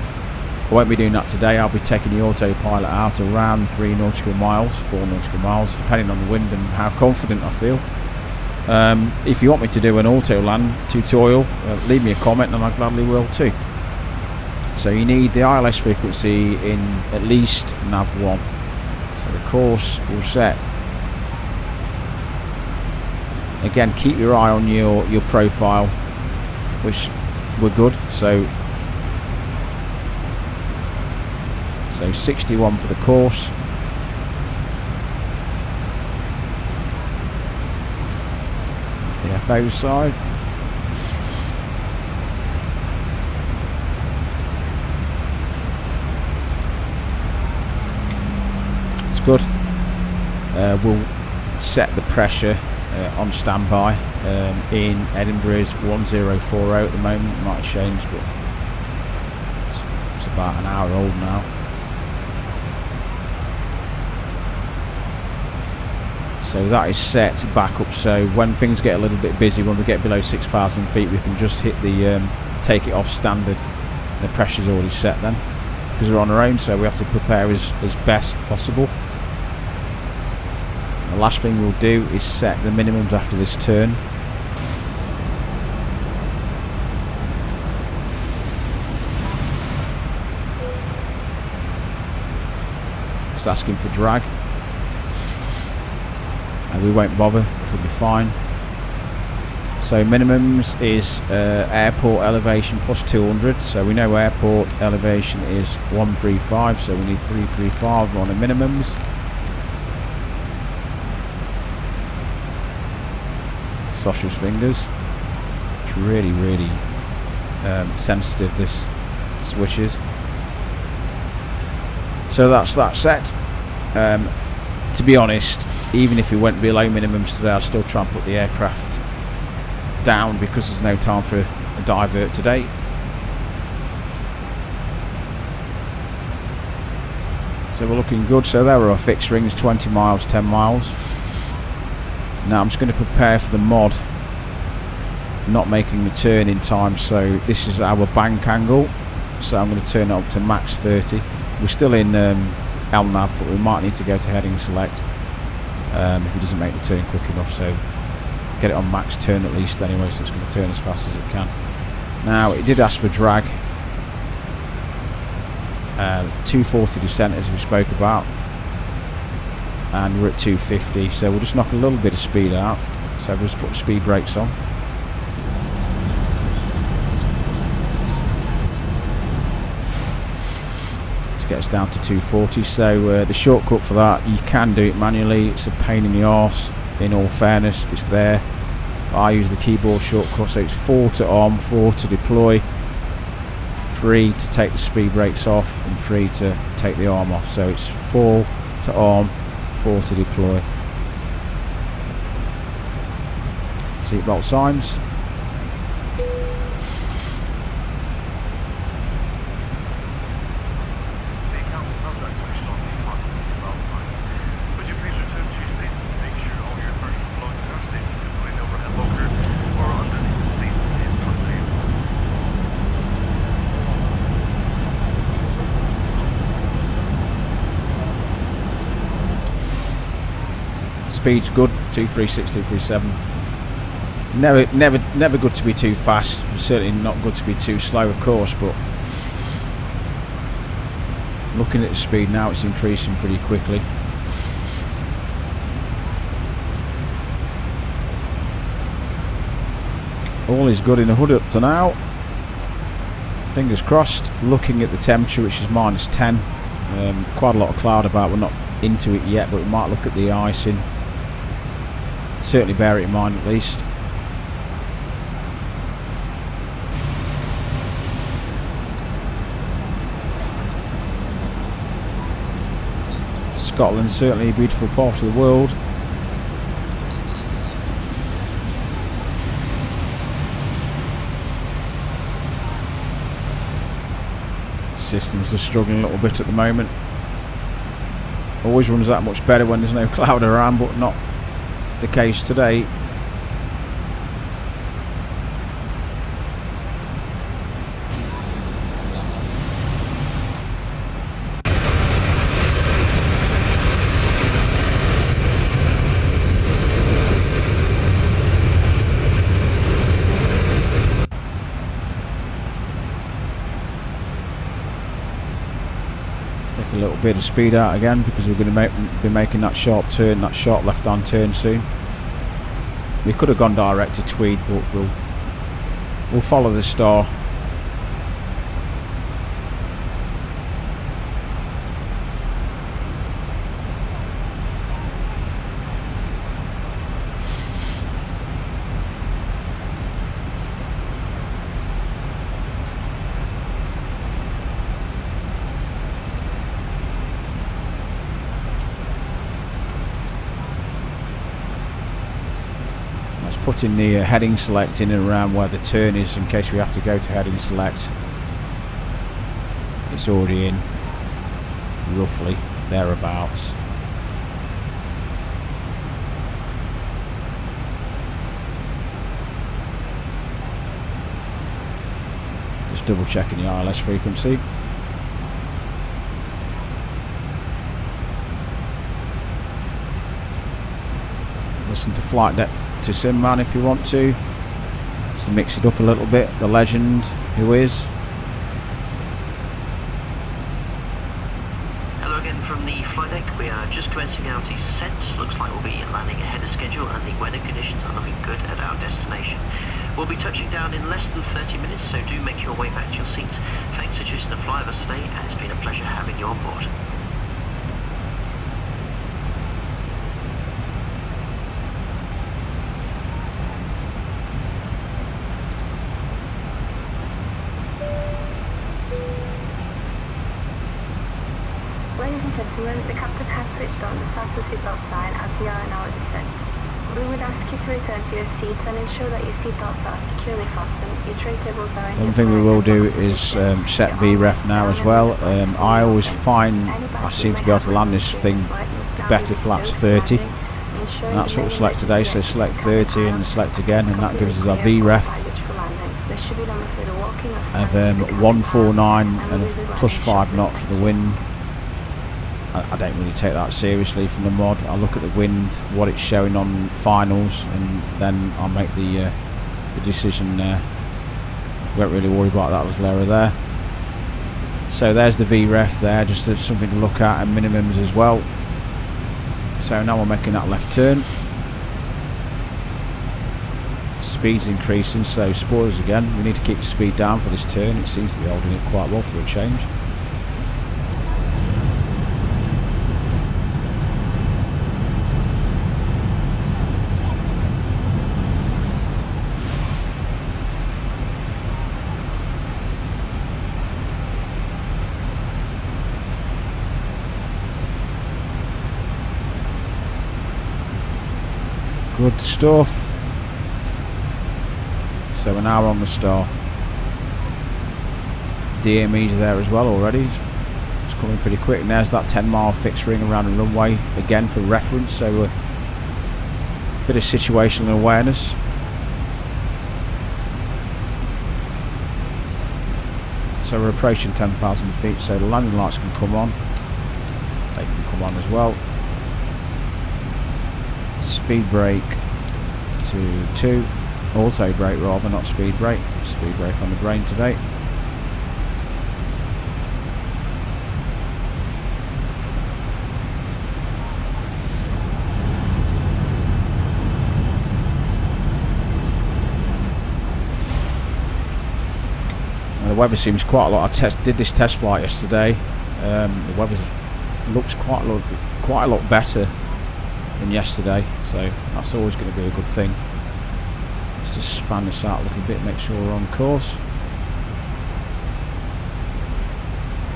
I won't be doing that today. I'll be taking the Autopilot out around 3 nautical miles, 4 nautical miles, depending on the wind and how confident I feel. If you want me to do an auto land tutorial, leave me a comment and I gladly will too. So you need the ILS frequency in at least nav 1. So the course will set. Again, keep your eye on your profile, which we're good. So 61 for the course. The FO side. It's good. We'll set the pressure on standby. In Edinburgh is 1040 at the moment. It might change, but it's about an hour old now. So that is set back up, so when things get a little bit busy, when we get below 6,000 feet, we can just hit the take it off standard. The pressure's already set then, because we're on our own, so we have to prepare as best possible. The last thing we'll do is set the minimums after this turn. It's asking for drag. And we won't bother, it'll be fine. So minimums is airport elevation plus 200. So we know airport elevation is 135, so we need 335 on the minimums. Sasha's fingers. It's really sensitive, this switches. So that's that set. To be honest, even if we went below minimums today, I'd still try and put the aircraft down because there's no time for a divert today. So we're looking good. So there are our fixed rings, 20 miles, 10 miles. Now I'm just going to prepare for the mod not making the turn in time. So this is our bank angle. So I'm going to turn it up to max 30. We're still in LNAV, but we might need to go to heading select if it doesn't make the turn quick enough. So get it on max turn at least anyway, so it's going to turn as fast as it can. Now it did ask for drag. 240 descent as we spoke about, and we're at 250, so we'll just knock a little bit of speed out. So we'll just put the speed brakes on. to get us down to 240. So the shortcut for that, you can do it manually. It's a pain in the arse. In all fairness, it's there. I use the keyboard shortcut, so it's 4 to arm, 4 to deploy, 3 to take the speed brakes off, and 3 to take the arm off. So it's 4 to arm, 4 to deploy. Seatbelt signs. Speed's good, 236, 237. Never good to be too fast. Certainly not good to be too slow, of course. But looking at the speed now, it's increasing pretty quickly. All is good in the hood up to now. Fingers crossed. Looking at the temperature, which is -10. Quite a lot of cloud about. We're not into it yet, but we might look at the icing. Certainly bear it in mind at least. Scotland's certainly a beautiful part of the world. Systems are struggling a little bit at the moment. Always runs that much better when there's no cloud around, but not the case today. Take a little bit of speed out again because we're going to be making that sharp turn, that sharp left-hand turn soon. We could have gone direct to Tweed, but we'll follow the star. Putting the heading select in and around where the turn is in case we have to go to heading select. It's already in, roughly thereabouts. Just double checking the ILS frequency. Listen to flight deck to Sim Man if you want to. Just to mix it up a little bit. The legend who is. Hello again from the flight deck. We are just commencing our descent. Looks like we'll be landing ahead of schedule and the weather conditions are looking good at our destination. We'll be touching down in less than 30 minutes, so do make your way back to your seats. Thanks for choosing to fly with us today, and it's been a pleasure having you on board. Gentlemen, the captain has switched on the start seatbelt sign as we are in our descent. We would ask you to return to your seats and ensure that your seatbelts are securely fastened. Your tray tables are in. One thing we will do is set VREF now as well. I always find I seem to be able to land this thing better flaps 30. And that's what we'll select today, so select 30 and select again, and that gives us our VREF of 149 and +5 knot for the wind. I don't really take that seriously from the mod. I look at the wind, what it's showing on finals, and then I'll make the decision there. Won't really worry about that little error there. So there's the VREF there, just something to look at, and minimums as well. So now we're making that left turn. Speed's increasing, so spoilers again. We need to keep the speed down for this turn. It seems to be holding it quite well for a change. Good stuff. So we're now on the star. DME's there as well already. It's coming pretty quick. And there's that 10-mile fixed ring around the runway again for reference. So a bit of situational awareness. So we're approaching 10,000 feet, so the landing lights can come on. They can come on as well. Speed brake to 2. Auto brake rather, not speed brake. Speed brake on the brain today. The weather seems quite a lot. I did this test flight yesterday. The weather looks quite a lot better than yesterday, so that's always going to be a good thing. Let's just span this out a little bit, make sure we're on course.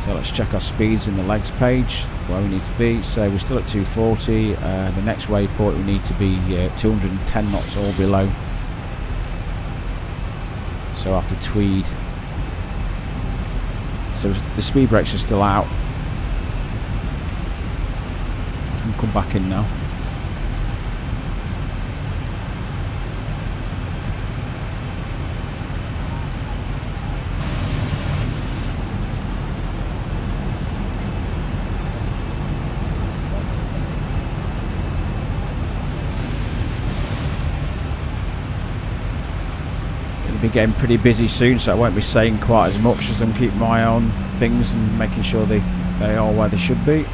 So let's check our speeds in the legs page, where we need to be. So we're still at 240. The next waypoint we need to be 210 knots or below. So after Tweed. So the speed brakes are still out. Can come back in now. Be getting pretty busy soon, so I won't be saying quite as much as I'm keeping my eye on things and making sure they are where they should be.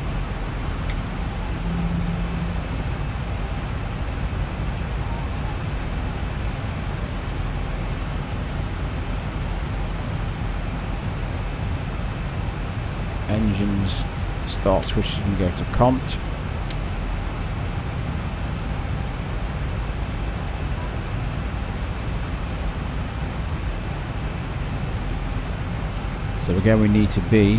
Engines start switching and go to Compt. So again, we need to be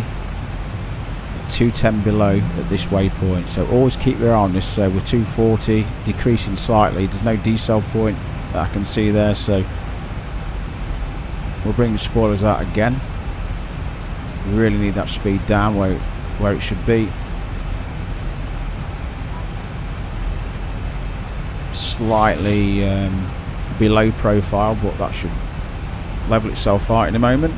210 below at this waypoint. So always keep your eye on this. So we're 240, decreasing slightly. There's no decel point that I can see there. So we'll bring the spoilers out again. We really need that speed down where it should be. Slightly below profile, but that should level itself out in a moment.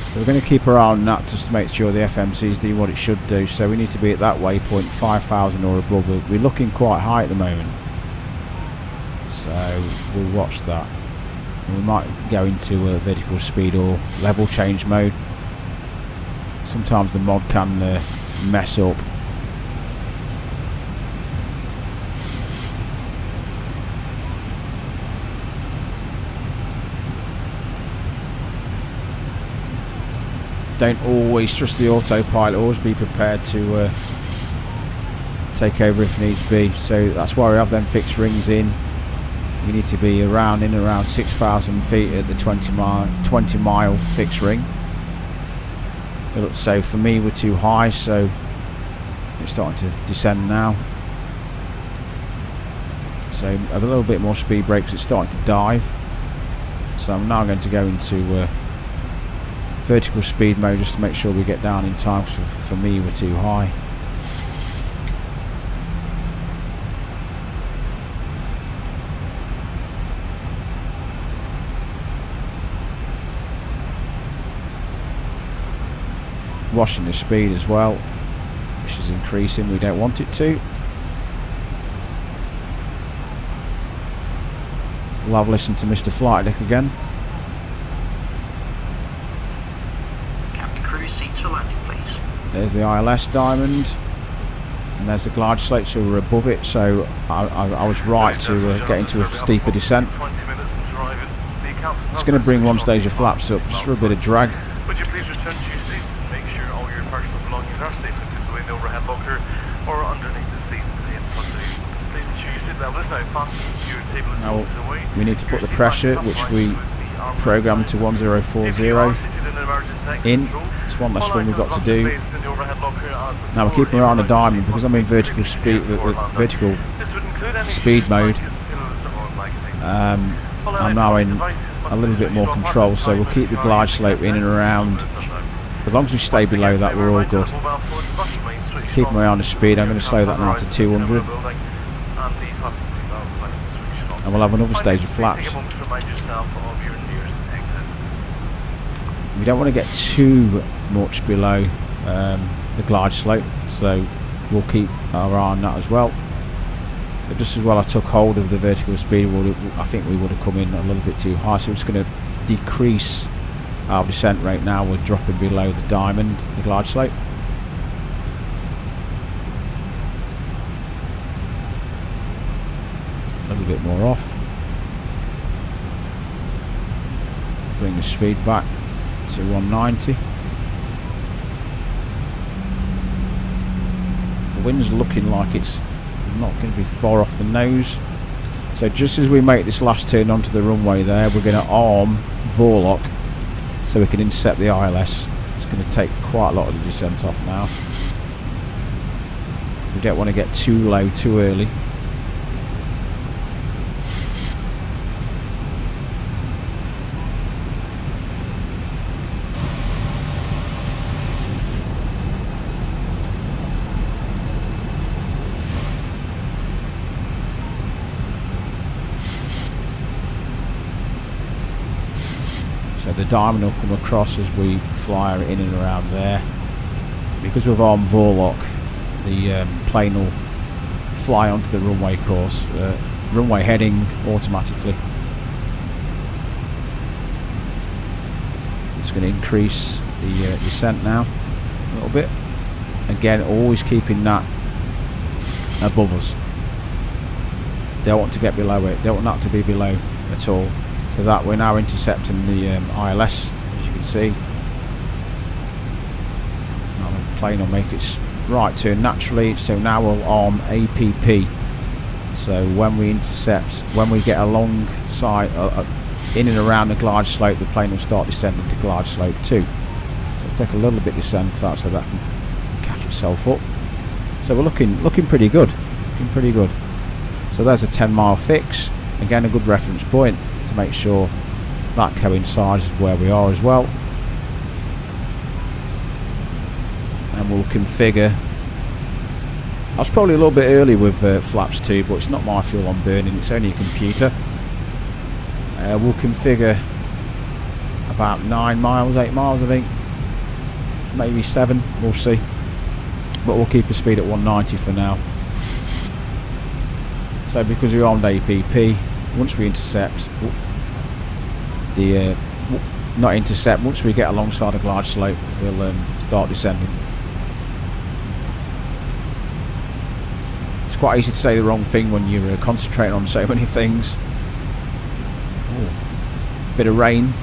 So we're going to keep our eye on that just to make sure the FMC's do what it should do. So we need to be at that waypoint 5,000 or above. We're looking quite high at the moment, so we'll watch that. And we might go into a vertical speed or level change mode. Sometimes the mod can mess up. Don't always trust the autopilot, always be prepared to take over if needs be. So that's why we have them fixed rings in. You need to be around 6,000 feet at the 20 mile fixed ring. So for me we're too high, so it's starting to descend now. So a little bit more speed brake because it's starting to dive. So I'm now going to go into vertical speed mode just to make sure we get down in time, because for me we're too high. Watching the speed as well, which is increasing. We don't want it to. we'll have a listen to Mr. Flight Deck again. Captain Crew, seats for landing, please. There's the ILS diamond, and there's the glide slate, so we're above it, so I was right to get into a steeper descent. It's going to bring one stage of flaps up just for a bit of drag. Would you please return to your seats and make sure all your personal belongings are safely put away in the overhead locker or underneath the seats in front of you. Please ensure your seat level is now fastened to your table and Now, away. we need to put the pressure, which we programmed to 1040 in. It's one less thing we've got to do. Now we're keeping our eye on the diamond because I'm in vertical speed mode. I'm now in a little bit more control, so we'll keep the glide slope in and around. As long as we stay below that, we're all good. Keep my eye on the speed. I'm going to slow that now to 200, and we'll have another stage of flaps. We don't want to get too much below the glide slope, so we'll keep our eye on that as well. So just as well I took hold of the vertical speed, I think we would have come in a little bit too high, so it's going to decrease our descent rate now. We're dropping below the diamond, the glide slope. A little bit more off. Bring the speed back to 190. The wind's looking like it's not going to be far off the nose, so just as we make this last turn onto the runway there, we're going to arm Vorlock so we can intercept the ILS. It's going to take quite a lot of the descent off now. We don't want to get too low too early. So the diamond will come across as we fly in and around there. Because we've armed Vorlock, the plane will fly onto the runway course, runway heading automatically. It's going to increase the descent now a little bit. Again, always keeping that above us. Don't want to get below it. Don't want that to be below at all. So that we're now intercepting the ILS, as you can see. Now the plane will make its right turn naturally, so now we'll arm APP. So when we intercept, when we get alongside, in and around the glide slope, the plane will start descending to glide slope 2. So it'll take a little bit of descent out so that can catch itself up. So we're looking pretty good, So there's a 10-mile fix. Again, a good reference point to make sure that coincides with where we are as well. And we'll configure. I was probably a little bit early with flaps 2, but it's not my fuel I'm burning, it's only a computer. We'll configure about 9 miles, 8 miles I think, maybe 7, we'll see, but we'll keep the speed at 190 for now. So because we're armed APP, once we intercept once we get alongside a glide slope, we'll start descending. It's quite easy to say the wrong thing when you're concentrating on so many things. Ooh, bit of rain.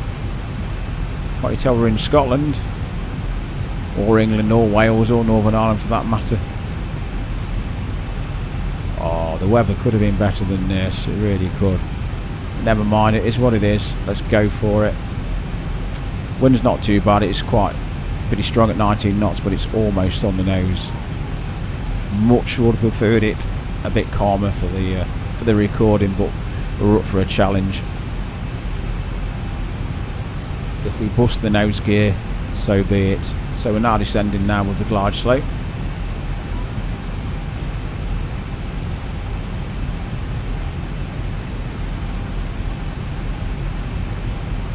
Can't you tell we're in Scotland, or England, or Wales, or Northern Ireland for that matter? Oh, the weather could have been better than this, it really could. Never mind, it is what it is, let's go for it. Wind's not too bad, it's quite pretty strong at 19 knots, but it's almost on the nose. Much would have preferred it a bit calmer for the recording, but we're up for a challenge. If we bust the nose gear, so be it. So we're now descending now with the glide slope.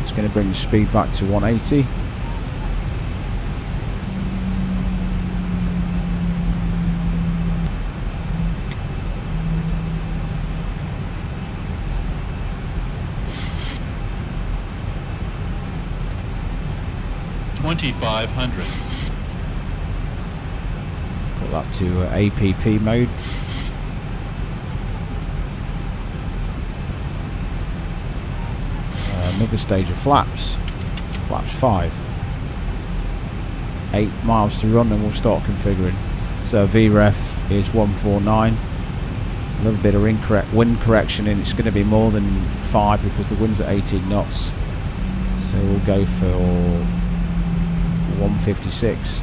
It's going to bring the speed back to 180. 2,500. Put that to APP mode. Another stage of flaps. Flaps 5. 8 miles to run, and we'll start configuring. So VREF is 149. A little bit of wind correction, and it's going to be more than 5 because the wind's at 18 knots. So we'll go for 156.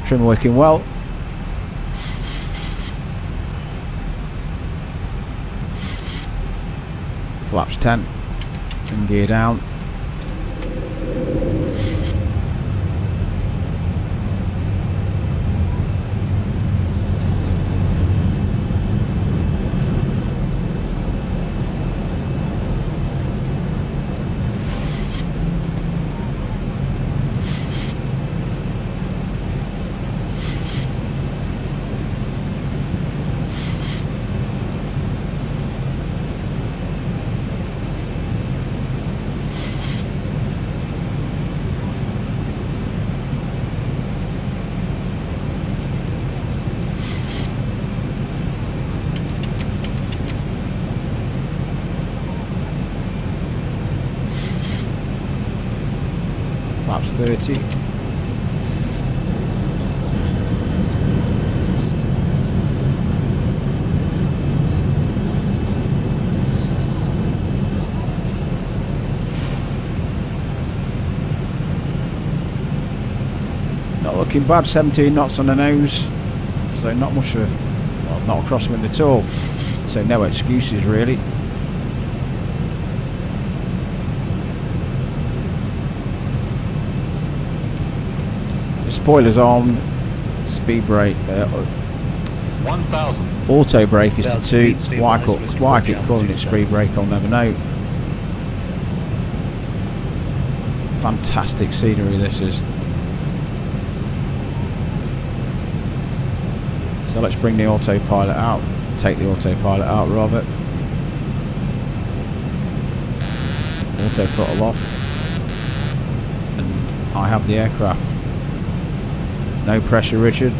Trim working well. Flaps 10 and gear down. Flaps 30. Not looking bad, 17 knots on the nose, so not much of, well, not a crosswind at all, so no excuses really. Spoilers on, speed brake, 1,000. auto brake is to 2. Why I keep calling it speed brake, I'll never know. Fantastic scenery this is. So let's bring the autopilot out, take the autopilot out rather. Auto throttle off, and I have the aircraft. No pressure, Richard.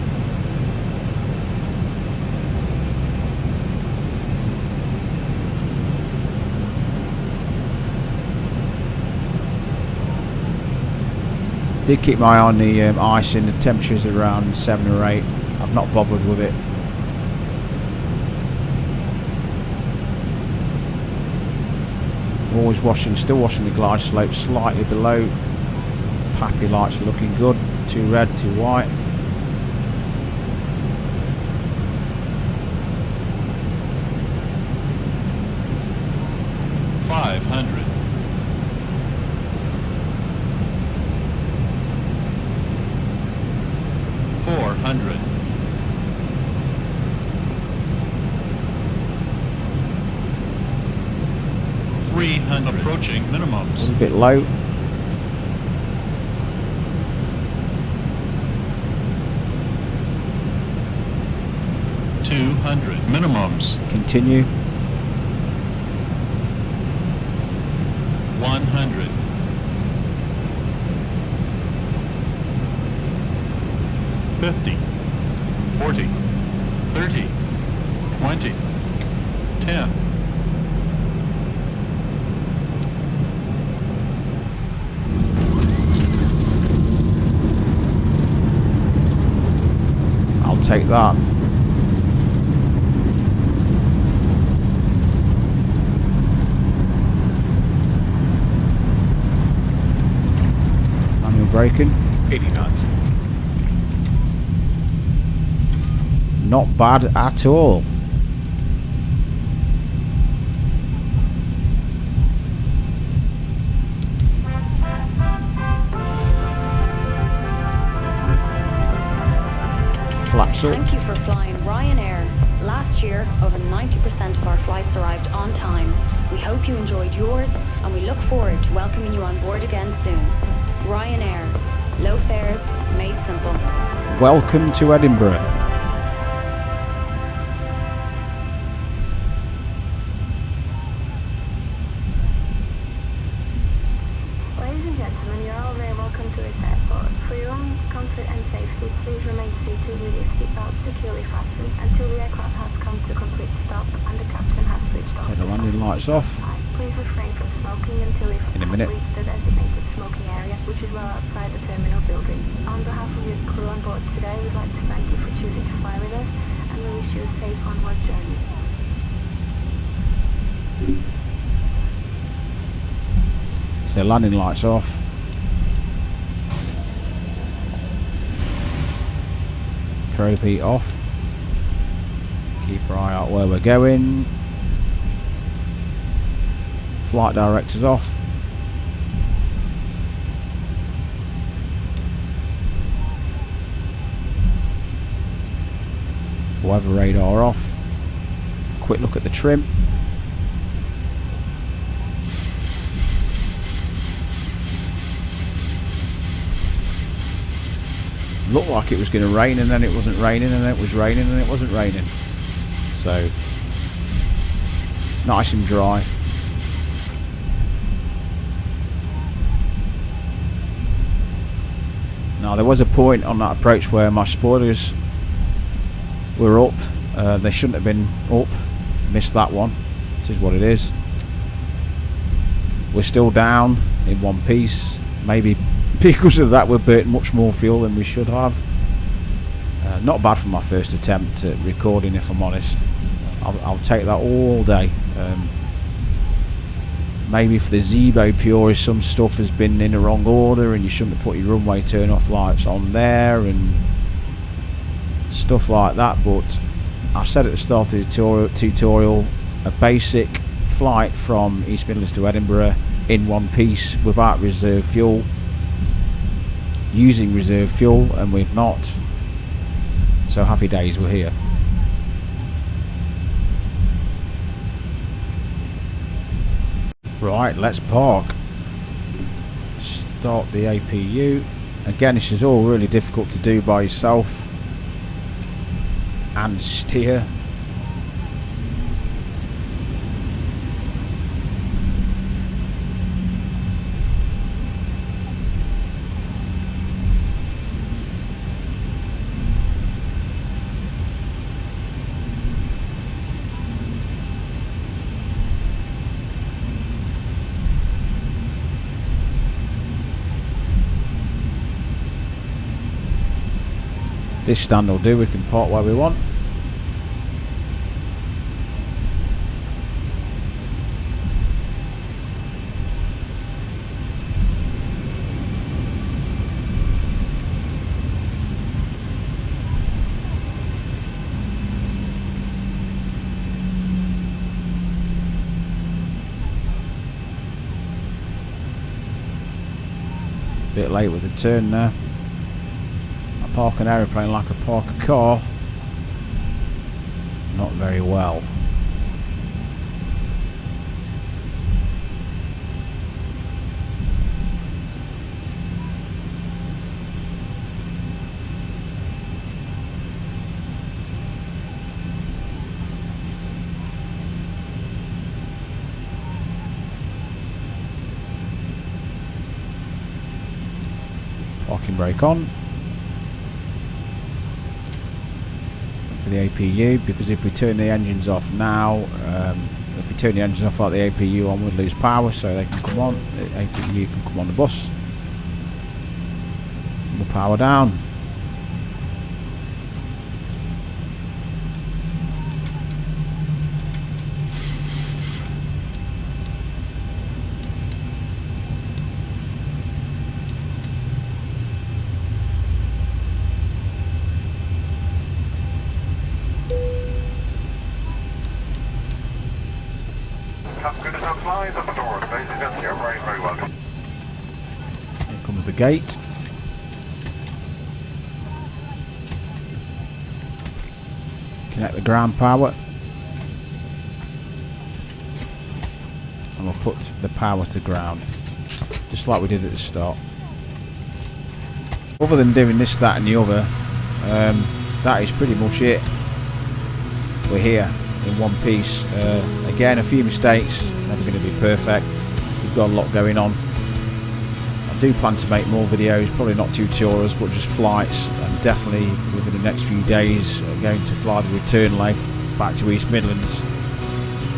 Did keep my eye on the ice, and the temperatures around 7 or 8. I've not bothered with it. Always washing, still washing the glide slope slightly below. Pappy lights are looking good. 2 red, 2 white. Approaching minimums. A bit low. Minimums. Continue. 100. 50. 40. 30. 20. 10. I'll take that. Braking. 80 knots. Not bad at all. Flaps up. Thank you for flying Ryanair. Last year, over 90% of our flights arrived on time. We hope you enjoyed yours, and we look forward to welcoming you on board again soon. Ryanair. Low fares, made simple. Welcome to Edinburgh. Tourist Airport. For your own comfort and safety, please remain seated with your seatbelt securely fastened until the aircraft has come to complete stop and the captain has switched off. Take the landing lights off. Please refrain from smoking until you have reached the designated smoking area, which is well outside the terminal building. On behalf of your crew on board today, we'd like to thank you for choosing to fly with us, and we wish you a safe onward journey. So landing lights off. Probe heat off. Keep our eye out where we're going. Flight directors off. Weather radar off. Quick look at the trim. Looked like it was going to rain, and then it wasn't raining, and then it was raining, and it wasn't raining. So nice and dry. Now there was a point on that approach where my spoilers were up. They shouldn't have been up. Missed that one. It is what it is. We're still down in one piece. Maybe because of that we're burning much more fuel than we should have. Not bad for my first attempt at recording, if I'm honest. I'll take that all day. Maybe for the Zibo purist, some stuff has been in the wrong order and you shouldn't have put your runway turn off lights on there and stuff like that, but I said at the start of the tutorial, a basic flight from East Midlands to Edinburgh in one piece without reserve fuel, using reserve fuel, and we've not. So happy days, we're here. Right, let's park. Start the APU. Again, this is all really difficult to do by yourself and steer. This stand will do, we can park where we want. Bit late with the turn there. Park an aeroplane like I park a car, not very well. Parking brake on. The APU, because if we turn the engines off now, if we turn the engines off like the APU on, we'd lose power, so they can come on, the APU can come on the bus. We'll power down. Here comes the gate. Connect the ground power. And we'll put the power to ground. Just like we did at the start. Other than doing this, that and the other, that is pretty much it. We're here in one piece. Again, a few mistakes, never going to be perfect. We've got a lot going on. do plan to make more videos, probably not tutorials but just flights, and definitely within the next few days going to fly the return leg back to East Midlands.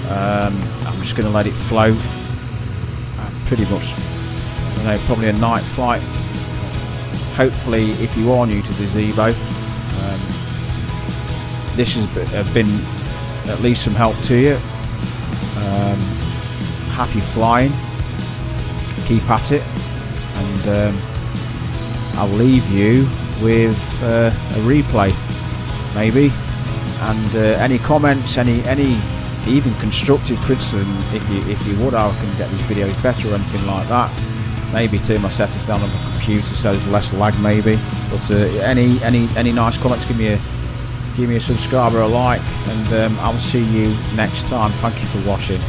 I'm just going to let it flow, pretty much, I don't know, probably a night flight. Hopefully, if you are new to the Zibo, this has been at least some help to you. Happy flying, keep at it, and I'll leave you with a replay maybe, and any comments, any even constructive criticism, if you would, I can get these videos better or anything like that. Maybe turn my settings down on the computer so there's less lag maybe, but any nice comments, give me a subscribe or a like, and I'll see you next time. Thank you for watching.